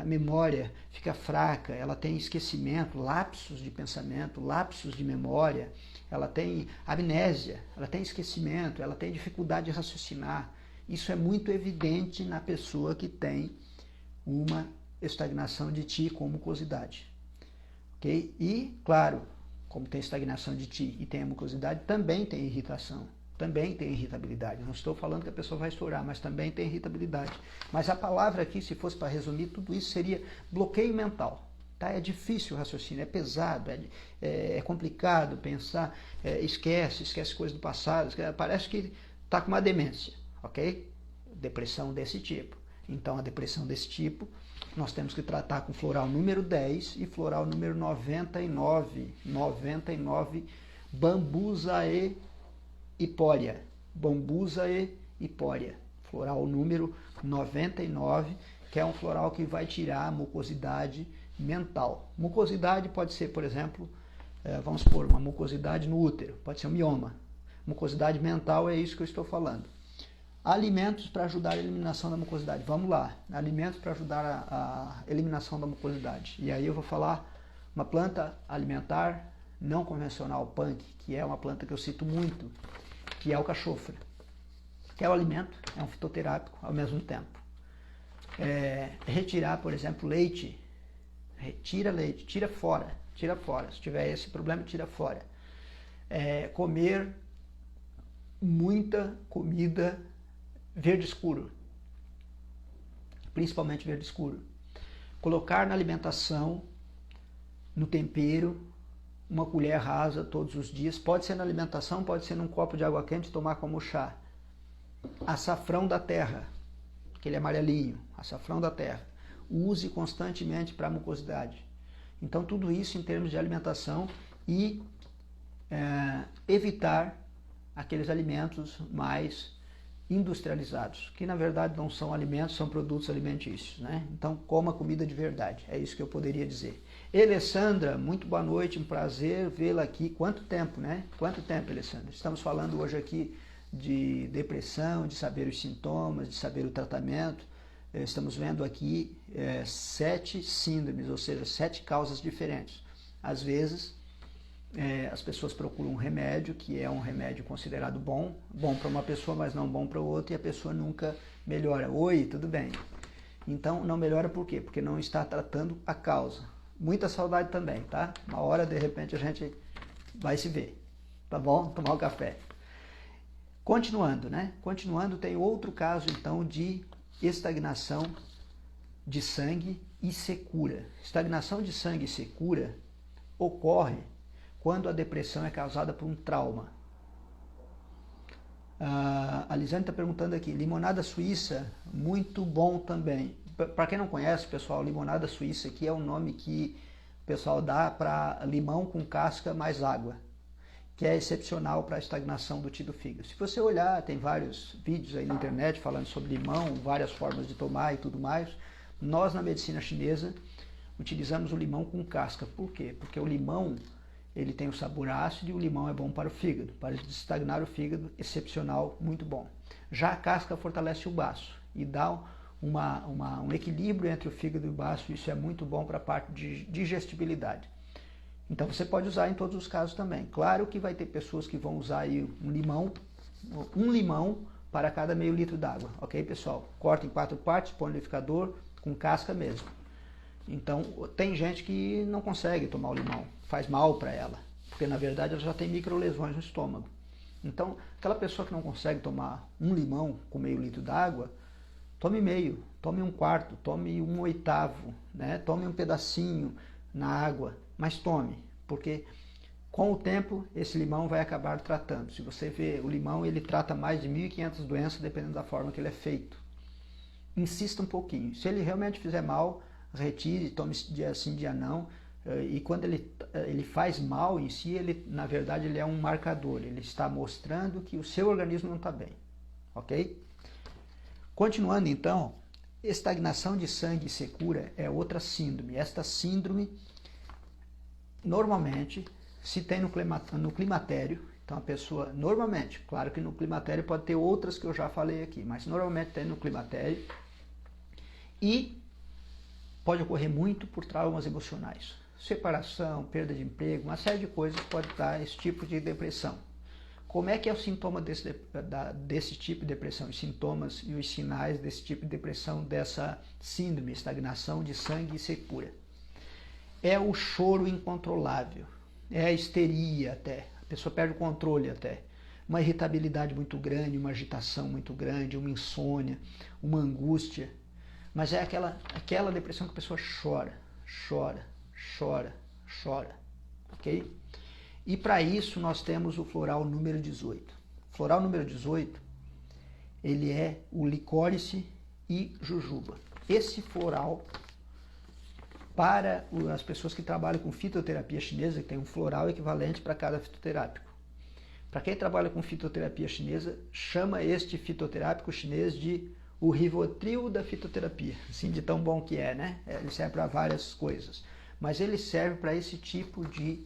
a memória fica fraca, ela tem esquecimento, lapsos de pensamento, lapsos de memória, ela tem amnésia, ela tem esquecimento, ela tem dificuldade de raciocinar. Isso é muito evidente na pessoa que tem uma estagnação de Qi com mucosidade. Okay? E, claro, como tem estagnação de Qi e tem a mucosidade, também tem irritação, também tem irritabilidade. Não estou falando que a pessoa vai estourar, mas também tem irritabilidade. Mas a palavra aqui, se fosse para resumir tudo isso, seria bloqueio mental. Tá? É difícil o raciocínio, é pesado, é complicado pensar, esquece coisas do passado, parece que está com uma demência, ok? Depressão desse tipo. Então, a depressão desse tipo, nós temos que tratar com floral número 10 e floral número 99, Bambusae hipórea. Bambusae hipórea. Floral número 99, que é um floral que vai tirar a mucosidade mental. Mucosidade pode ser, por exemplo, vamos supor, uma mucosidade no útero, pode ser um mioma. Mucosidade mental é isso que eu estou falando. Alimentos para ajudar a eliminação da mucosidade. Vamos lá, alimentos para ajudar a eliminação da mucosidade. E aí eu vou falar uma planta alimentar não convencional, punk, que é uma planta que eu cito muito, que é o cachofra. Que é o alimento, é um fitoterápico ao mesmo tempo. Retirar, por exemplo, leite. Retira leite, tira fora. Se tiver esse problema, tira fora. Comer muita comida verde escuro, principalmente verde escuro. Colocar na alimentação, no tempero, uma colher rasa todos os dias. Pode ser na alimentação, pode ser num copo de água quente e tomar como chá. Açafrão da terra, aquele amarelinho, açafrão da terra. Use constantemente para a mucosidade. Então tudo isso em termos de alimentação e evitar aqueles alimentos mais industrializados, que na verdade não são alimentos, são produtos alimentícios, né? Então coma comida de verdade, é isso que eu poderia dizer. Alessandra, muito boa noite, um prazer vê-la aqui. Quanto tempo, né? Quanto tempo, Alessandra? Estamos falando hoje aqui de depressão, de saber os sintomas, de saber o tratamento. Estamos vendo aqui 7 síndromes, ou seja, 7 causas diferentes. Às vezes as pessoas procuram um remédio, que é um remédio considerado bom para uma pessoa, mas não bom para outra, e a pessoa nunca melhora. Oi, tudo bem? Então, não melhora por quê? Porque não está tratando a causa. Muita saudade também, tá? Uma hora, de repente, a gente vai se ver, tá bom? Tomar um café. Continuando, né? Continuando, tem outro caso, então, de estagnação de sangue e secura. Estagnação de sangue e secura ocorre quando a depressão é causada por um trauma. A Lisane está perguntando aqui, limonada suíça, muito bom também. Para quem não conhece, pessoal, limonada suíça aqui é o nome que o pessoal dá para limão com casca mais água, que é excepcional para a estagnação do Qi do fígado. Se você olhar, tem vários vídeos aí na internet falando sobre limão, várias formas de tomar e tudo mais. Nós, na medicina chinesa, utilizamos o limão com casca. Por quê? Porque o limão, ele tem o sabor ácido e o limão é bom para o fígado, para estagnar o fígado, excepcional, muito bom. Já a casca fortalece o baço e dá um equilíbrio entre o fígado e o baço, isso é muito bom para a parte de digestibilidade. Então você pode usar em todos os casos também. Claro que vai ter pessoas que vão usar aí um limão para cada meio litro d'água, ok, pessoal? Corta em 4 partes, põe no liquidificador com casca mesmo. Então, tem gente que não consegue tomar o limão, faz mal para ela, porque na verdade ela já tem microlesões no estômago. Então, aquela pessoa que não consegue tomar um limão com meio litro d'água, tome meio, tome 1/4, tome 1/8, né? Tome um pedacinho na água, mas tome, porque com o tempo esse limão vai acabar tratando. Se você vê, o limão ele trata mais de 1.500 doenças dependendo da forma que ele é feito. Insista um pouquinho, se ele realmente fizer mal, retire, tome dia sim, dia não, E quando ele faz mal em si, na verdade ele é um marcador, ele está mostrando que o seu organismo não está bem, ok? Continuando então, estagnação de sangue e secura é outra síndrome. Esta síndrome normalmente se tem no climatério. Então a pessoa, normalmente, claro que no climatério pode ter outras que eu já falei aqui, mas normalmente tem no climatério e pode ocorrer muito por traumas emocionais. Separação, perda de emprego, uma série de coisas pode dar esse tipo de depressão. Como é que é o sintoma desse tipo de depressão? Os sintomas e os sinais desse tipo de depressão, dessa síndrome, estagnação de sangue e secura. É o choro incontrolável, é a histeria até, a pessoa perde o controle até, uma irritabilidade muito grande, uma agitação muito grande, uma insônia, uma angústia, mas é aquela depressão que a pessoa chora, ok? E para isso nós temos o floral número 18. O floral número 18, ele é o licórice e jujuba. Esse floral, para as pessoas que trabalham com fitoterapia chinesa, tem um floral equivalente para cada fitoterápico. Para quem trabalha com fitoterapia chinesa, chama este fitoterápico chinês de o Rivotril da fitoterapia, assim de tão bom que é, né? Ele serve para várias coisas, mas ele serve para esse tipo de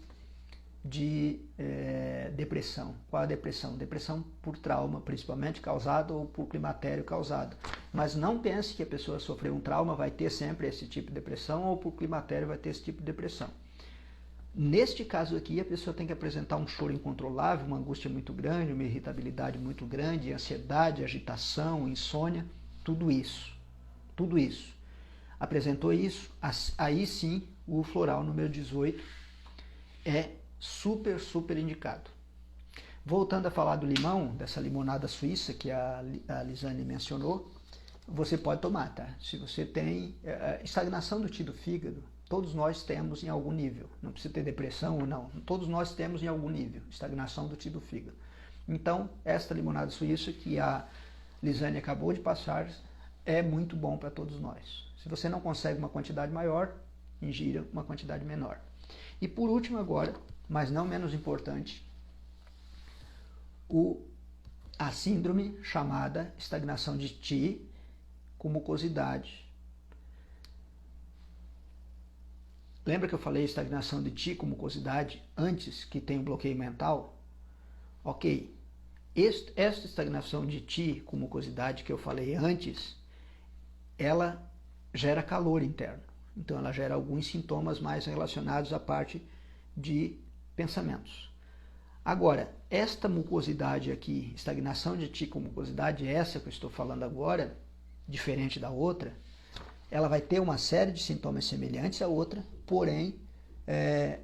depressão. Qual a depressão? Depressão por trauma, principalmente causado, ou por climatério causado. Mas não pense que a pessoa sofreu um trauma vai ter sempre esse tipo de depressão, ou por climatério vai ter esse tipo de depressão. Neste caso aqui, a pessoa tem que apresentar um choro incontrolável, uma angústia muito grande, uma irritabilidade muito grande, ansiedade, agitação, insônia, tudo isso. Tudo isso. Apresentou isso, aí sim o floral número 18 é super indicado. Voltando a falar do limão, dessa limonada suíça que a Lisane mencionou, você pode tomar, tá? Se você tem estagnação do tio do fígado, todos nós temos em algum nível. Não precisa ter depressão ou não. Todos nós temos em algum nível estagnação do tio do fígado. Então, esta limonada suíça que a Lisane acabou de passar é muito bom para todos nós. Se você não consegue uma quantidade maior, ingira uma quantidade menor. E por último agora, mas não menos importante, a síndrome chamada estagnação de Qi com mucosidade. Lembra que eu falei estagnação de Qi com mucosidade antes, que tem um bloqueio mental? Ok. Esta estagnação de Qi com mucosidade que eu falei antes, ela gera calor interno. Então ela gera alguns sintomas mais relacionados à parte de pensamentos. Agora, esta mucosidade aqui, estagnação de Qi com mucosidade, essa que eu estou falando agora, diferente da outra, ela vai ter uma série de sintomas semelhantes à outra, porém,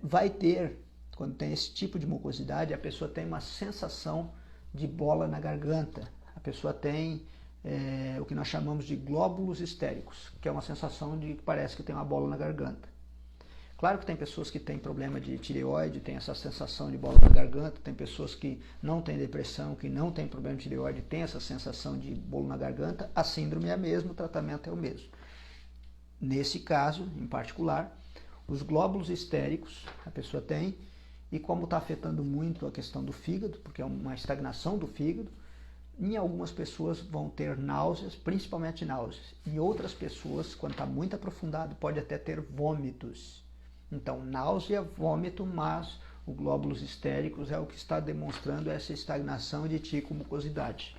vai ter, quando tem esse tipo de mucosidade, a pessoa tem uma sensação de bola na garganta, a pessoa tem o que nós chamamos de glóbulos histéricos, que é uma sensação de que parece que tem uma bola na garganta. Claro que tem pessoas que têm problema de tireoide, tem essa sensação de bola na garganta, tem pessoas que não têm depressão, que não têm problema de tireoide, tem essa sensação de bolo na garganta, a síndrome é a mesma, o tratamento é o mesmo. Nesse caso, em particular, os glóbulos histéricos a pessoa tem, e como está afetando muito a questão do fígado, porque é uma estagnação do fígado, em algumas pessoas vão ter náuseas, principalmente náuseas. Em outras pessoas, quando está muito aprofundado, pode até ter vômitos. Então, náusea, vômito, mas o glóbulos histéricos é o que está demonstrando essa estagnação de Qi com mucosidade.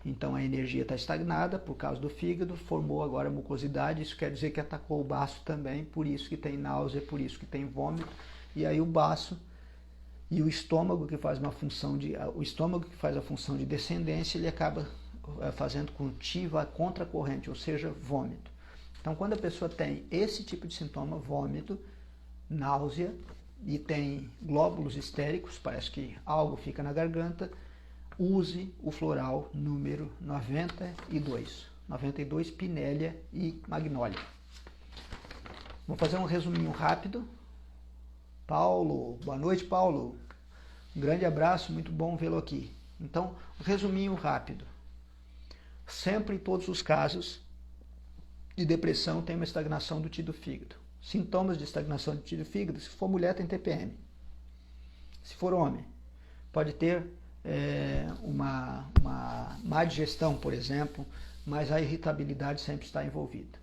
Então, a energia está estagnada por causa do fígado, formou agora mucosidade, isso quer dizer que atacou o baço também, por isso que tem náusea, por isso que tem vômito, e aí o baço e o estômago que faz a função de descendência, ele acaba fazendo com que Qi vá contra a corrente, ou seja, vômito. Então, quando a pessoa tem esse tipo de sintoma, vômito, náusea, e tem glóbulos histéricos, parece que algo fica na garganta, use o floral número 92. 92, pinélia e magnólia. Vou fazer um resuminho rápido. Paulo, boa noite, Paulo. Um grande abraço, muito bom vê-lo aqui. Então, resuminho rápido. Sempre em todos os casos de depressão tem uma estagnação do Qi do fígado. Sintomas de estagnação de tiro e fígado, se for mulher tem TPM. Se for homem, pode ter uma má digestão, por exemplo, mas a irritabilidade sempre está envolvida.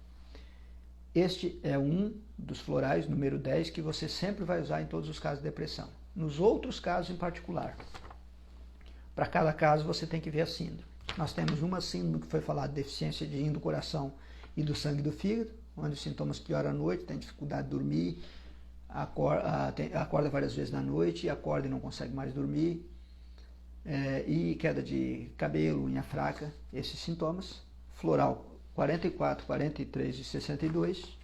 Este é um dos florais, número 10, que você sempre vai usar em todos os casos de depressão. Nos outros casos em particular, para cada caso você tem que ver a síndrome. Nós temos uma síndrome que foi falada de deficiência de rim do coração e do sangue do fígado, onde os sintomas pioram à noite, tem dificuldade de dormir, acorda várias vezes na noite, acorda e não consegue mais dormir, e queda de cabelo, unha fraca, esses sintomas. Floral 44, 43 e 62.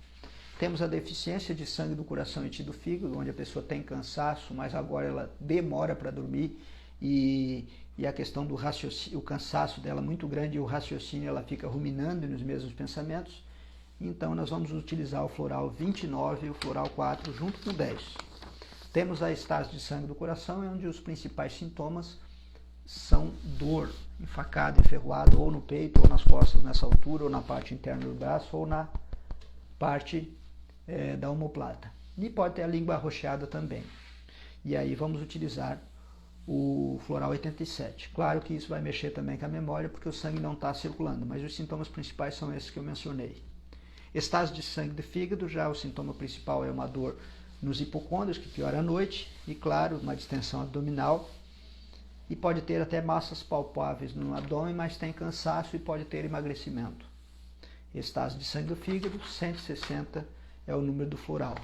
Temos a deficiência de sangue do coração e do fígado, onde a pessoa tem cansaço, mas agora ela demora para dormir e a questão do raciocínio, o cansaço dela é muito grande e o raciocínio ela fica ruminando nos mesmos pensamentos. Então nós vamos utilizar o floral 29 e o floral 4 junto com o 10. Temos a estase de sangue do coração, onde os principais sintomas são dor, enfacado, enferroado, ou no peito, ou nas costas nessa altura, ou na parte interna do braço, ou na parte da omoplata. E pode ter a língua arroxeada também. E aí vamos utilizar o floral 87. Claro que isso vai mexer também com a memória, porque o sangue não está circulando, mas os sintomas principais são esses que eu mencionei. Estase de sangue do fígado, já o sintoma principal é uma dor nos hipocôndrios, que piora à noite, e claro, uma distensão abdominal, e pode ter até massas palpáveis no abdômen, mas tem cansaço e pode ter emagrecimento. Estase de sangue do fígado, 160 é o número do floral.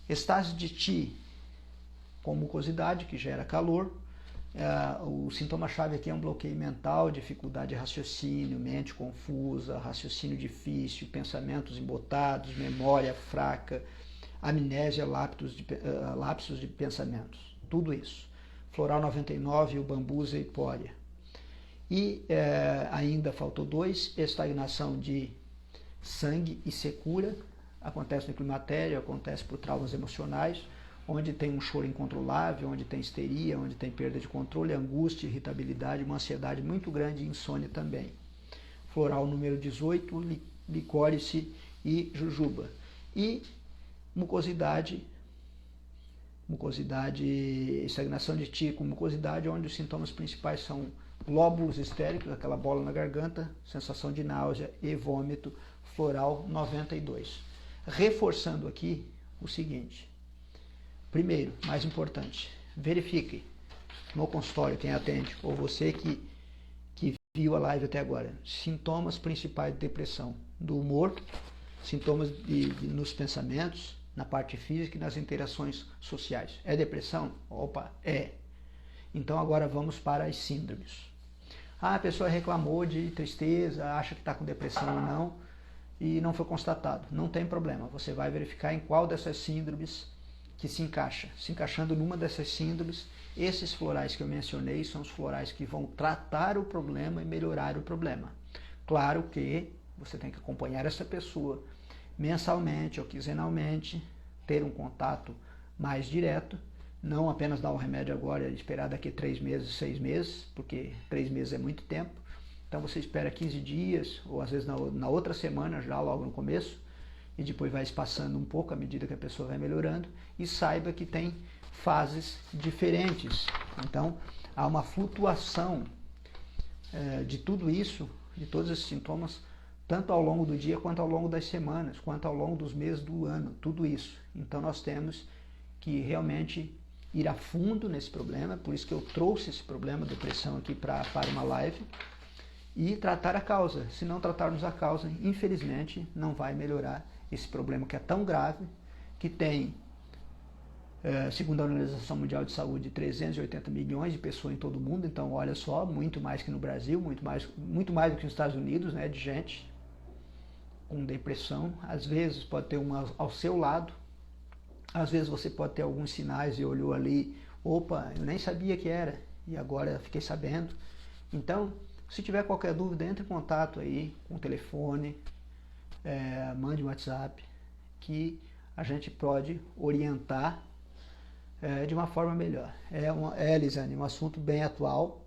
Estase de Ti com mucosidade, que gera calor. O sintoma-chave aqui é um bloqueio mental, dificuldade de raciocínio, mente confusa, raciocínio difícil, pensamentos embotados, memória fraca, amnésia, lapsos de pensamentos. Tudo isso. Floral 99, o bambusa e hipória. E ainda faltou 2, estagnação de sangue e secura. Acontece no climatério, acontece por traumas emocionais, onde tem um choro incontrolável, onde tem histeria, onde tem perda de controle, angústia, irritabilidade, uma ansiedade muito grande e insônia também. Floral número 18, licórice e jujuba. E mucosidade, estagnação de Ti com mucosidade, onde os sintomas principais são glóbulos estéricos, aquela bola na garganta, sensação de náusea e vômito, floral 92. Reforçando aqui o seguinte: primeiro, mais importante, verifique no consultório, quem atende, ou você que viu a live até agora, sintomas principais de depressão, do humor, sintomas nos pensamentos, na parte física e nas interações sociais. É depressão? Opa, é. Então agora vamos para as síndromes. A pessoa reclamou de tristeza, acha que está com depressão ou não, e não foi constatado. Não tem problema, você vai verificar em qual dessas síndromes que se encaixa. Se encaixando numa dessas síndromes, esses florais que eu mencionei são os florais que vão tratar o problema e melhorar o problema. Claro que você tem que acompanhar essa pessoa mensalmente ou quinzenalmente, ter um contato mais direto, não apenas dar o remédio agora e esperar daqui 3 meses, 6 meses, porque 3 meses é muito tempo. Então você espera 15 dias, ou às vezes na outra semana, já logo no começo, e depois vai espaçando um pouco à medida que a pessoa vai melhorando, e saiba que tem fases diferentes. Então há uma flutuação de tudo isso, de todos esses sintomas, tanto ao longo do dia, quanto ao longo das semanas, quanto ao longo dos meses do ano, tudo isso. Então nós temos que realmente ir a fundo nesse problema, por isso que eu trouxe esse problema de depressão aqui para uma live, e tratar a causa. Se não tratarmos a causa, infelizmente, não vai melhorar esse problema que é tão grave, que tem, segundo a Organização Mundial de Saúde, 380 milhões de pessoas em todo o mundo. Então olha só, muito mais que no Brasil, muito mais do que nos Estados Unidos, né, de gente com depressão. Às vezes pode ter uma ao seu lado, às vezes você pode ter alguns sinais e olhou ali, opa, eu nem sabia que era, e agora fiquei sabendo. Então, se tiver qualquer dúvida, entre em contato aí com o telefone, mande um WhatsApp, que a gente pode orientar de uma forma melhor. Elisane, um assunto bem atual,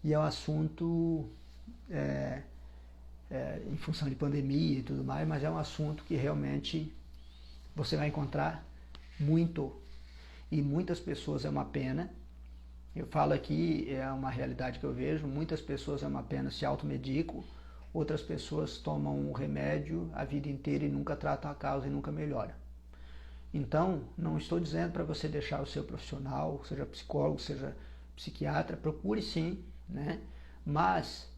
e é um assunto em função de pandemia e tudo mais, mas é um assunto que realmente você vai encontrar muito. E muitas pessoas é uma pena. Eu falo aqui, é uma realidade que eu vejo, muitas pessoas é uma pena se automedicam, outras pessoas tomam um remédio a vida inteira e nunca tratam a causa e nunca melhoram. Então, não estou dizendo para você deixar o seu profissional, seja psicólogo, seja psiquiatra, procure sim, né? Mas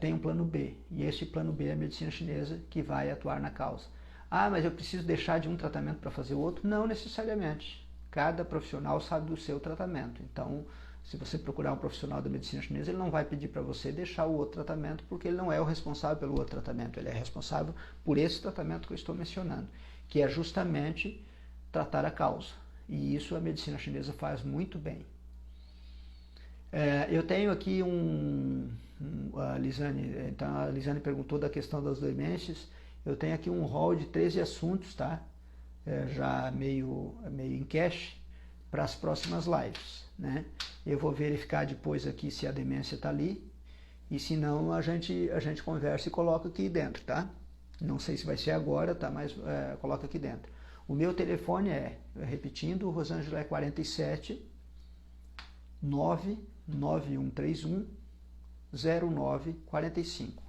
tem um plano B, e esse plano B é a medicina chinesa que vai atuar na causa. Ah, mas eu preciso deixar de um tratamento para fazer outro? Não necessariamente. Cada profissional sabe do seu tratamento. Então, se você procurar um profissional da medicina chinesa, ele não vai pedir para você deixar o outro tratamento, porque ele não é o responsável pelo outro tratamento, ele é responsável por esse tratamento que eu estou mencionando, que é justamente tratar a causa. E isso a medicina chinesa faz muito bem. Eu tenho aqui a Lisane perguntou da questão das demências. Eu tenho aqui um rol de 13 assuntos, tá? Já meio em cache para as próximas lives, né? Eu vou verificar depois aqui se a demência está ali, e se não, a gente conversa e coloca aqui dentro, tá? Não sei se vai ser agora, tá? Mas coloca aqui dentro. O meu telefone repetindo, o Rosângela é 47 99131 0945.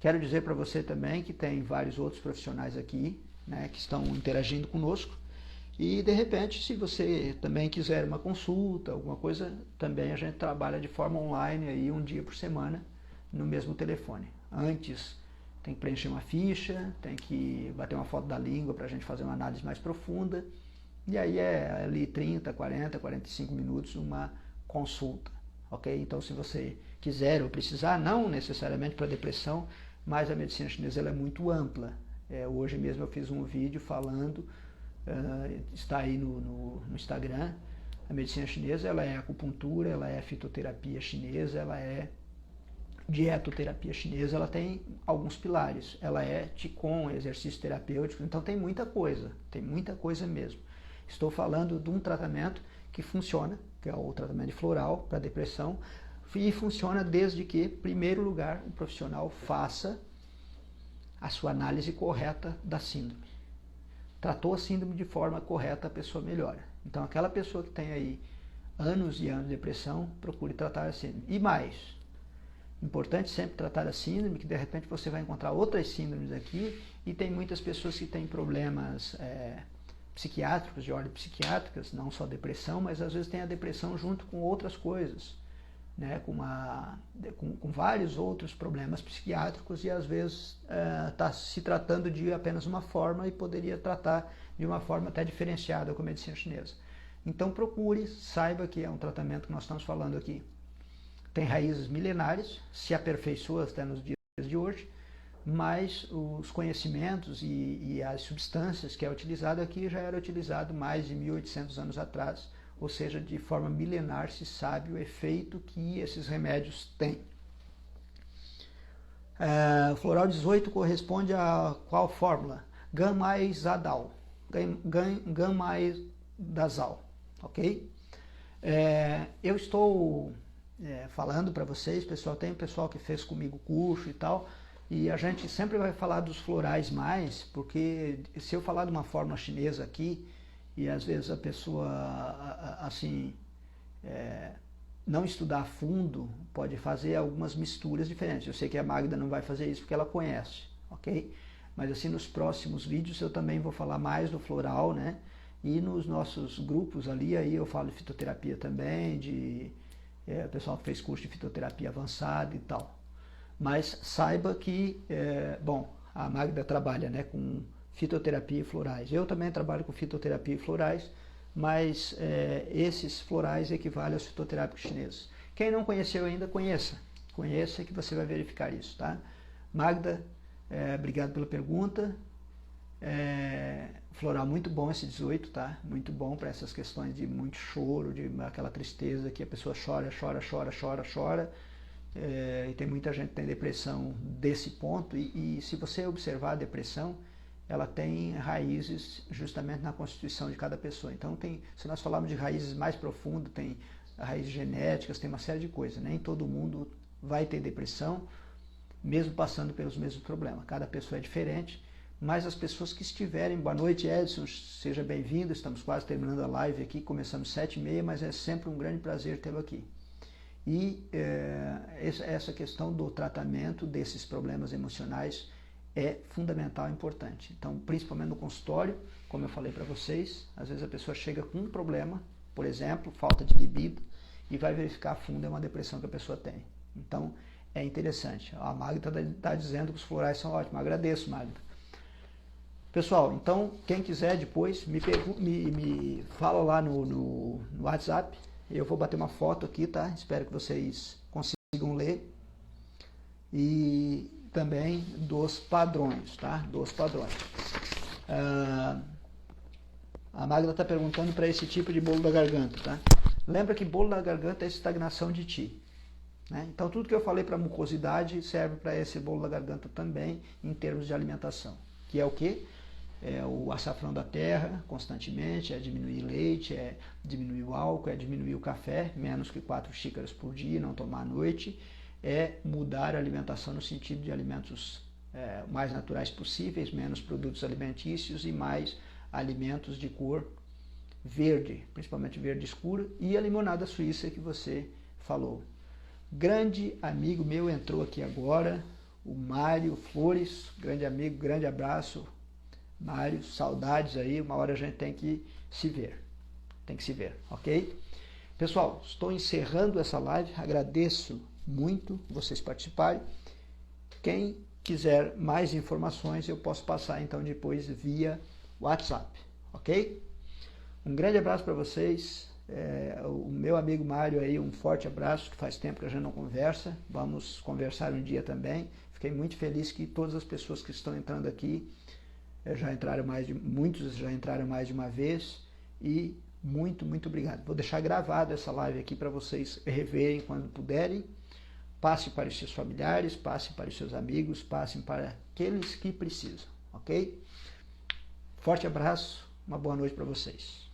Quero dizer para você também que tem vários outros profissionais aqui, né, que estão interagindo conosco, e de repente, se você também quiser uma consulta, alguma coisa, também a gente trabalha de forma online aí um dia por semana no mesmo telefone. Antes tem que preencher uma ficha, tem que bater uma foto da língua para a gente fazer uma análise mais profunda, e aí é ali 30, 40, 45 minutos uma consulta, ok? Então, se você quiser ou precisar, não necessariamente para depressão, mas a medicina chinesa ela é muito ampla. Hoje mesmo eu fiz um vídeo falando, está aí no Instagram. A medicina chinesa ela é acupuntura, ela é fitoterapia chinesa, ela é dietoterapia chinesa, ela tem alguns pilares. Ela é Qigong, exercício terapêutico, então tem muita coisa mesmo. Estou falando de um tratamento que funciona, que é o tratamento floral para depressão, e funciona desde que, em primeiro lugar, o profissional faça a sua análise correta da síndrome. Tratou a síndrome de forma correta, a pessoa melhora. Então, aquela pessoa que tem aí anos e anos de depressão, procure tratar a síndrome. E mais, importante sempre tratar a síndrome, que de repente você vai encontrar outras síndromes aqui, e tem muitas pessoas que têm problemas psiquiátricos, de ordem psiquiátricas, não só depressão, mas às vezes tem a depressão junto com outras coisas, né, com vários outros problemas psiquiátricos, e às vezes está se tratando de apenas uma forma e poderia tratar de uma forma até diferenciada com a medicina chinesa. Então procure, saiba que é um tratamento que nós estamos falando aqui. Tem raízes milenares, se aperfeiçoa até nos dias de hoje, mas os conhecimentos e as substâncias que é utilizado aqui já era utilizado mais de 1800 anos atrás, ou seja, de forma milenar se sabe o efeito que esses remédios têm. O floral 18 corresponde a qual fórmula? Gamaizadal. Gamaizadazal, ok? Eu estou falando para vocês, pessoal, tem pessoal que fez comigo curso e tal, e a gente sempre vai falar dos florais mais, porque se eu falar de uma fórmula chinesa aqui, e às vezes a pessoa, assim, não estudar a fundo, pode fazer algumas misturas diferentes. Eu sei que a Magda não vai fazer isso porque ela conhece, ok? Mas assim, nos próximos vídeos eu também vou falar mais do floral, né? E nos nossos grupos ali, aí eu falo de fitoterapia também, de pessoal que fez curso de fitoterapia avançada e tal. Mas saiba que, a Magda trabalha, né, com fitoterapia e florais. Eu também trabalho com fitoterapia e florais, mas esses florais equivalem aos fitoterápicos chineses. Quem não conheceu ainda, conheça. Conheça que você vai verificar isso, tá? Magda, obrigado pela pergunta. Floral muito bom esse 18, tá? Muito bom para essas questões de muito choro, de aquela tristeza que a pessoa chora, chora, chora, chora, chora. E tem muita gente que tem depressão desse ponto, e se você observar a depressão, ela tem raízes justamente na constituição de cada pessoa. Então, se nós falarmos de raízes mais profundas, tem raízes genéticas, tem uma série de coisas. Nem todo mundo vai ter depressão, mesmo passando pelos mesmos problemas. Cada pessoa é diferente, mas as pessoas que estiverem. Boa noite, Edson, seja bem-vindo, estamos quase terminando a live aqui, começamos 7h30, mas é sempre um grande prazer tê-lo aqui. E essa questão do tratamento desses problemas emocionais é fundamental e importante. Então, principalmente no consultório, como eu falei para vocês, às vezes a pessoa chega com um problema, por exemplo, falta de libido, e vai verificar a fundo, é uma depressão que a pessoa tem. Então, é interessante. A Magda está dizendo que os florais são ótimos. Agradeço, Magda. Pessoal, então, quem quiser depois, me fala lá no WhatsApp. Eu vou bater uma foto aqui, tá? Espero que vocês consigam ler. E também dos padrões, tá? Dos padrões. A Magda está perguntando para esse tipo de bolo da garganta, tá? Lembra que bolo da garganta é estagnação de ti. Né? Então, tudo que eu falei para mucosidade serve para esse bolo da garganta também, em termos de alimentação. Que é o quê? É o açafrão da terra, constantemente, é diminuir leite, é diminuir o álcool, é diminuir o café, menos que 4 xícaras por dia, não tomar à noite, é mudar a alimentação no sentido de alimentos mais naturais possíveis, menos produtos alimentícios e mais alimentos de cor verde, principalmente verde escura, e a limonada suíça que você falou. Grande amigo meu entrou aqui agora, o Mário Flores, grande amigo, grande abraço. Mário, saudades aí, uma hora a gente tem que se ver, ok? Pessoal, estou encerrando essa live, agradeço muito vocês participarem. Quem quiser mais informações, eu posso passar então depois via WhatsApp, ok? Um grande abraço para vocês, o meu amigo Mário aí, um forte abraço, que faz tempo que a gente não conversa, vamos conversar um dia também. Fiquei muito feliz que todas as pessoas que estão entrando aqui, muitos já entraram mais de uma vez, e muito obrigado. Vou deixar gravado essa live aqui para vocês reverem quando puderem. Passe para os seus familiares, passe para os seus amigos, passem para aqueles que precisam, ok? Forte abraço, uma boa noite para vocês.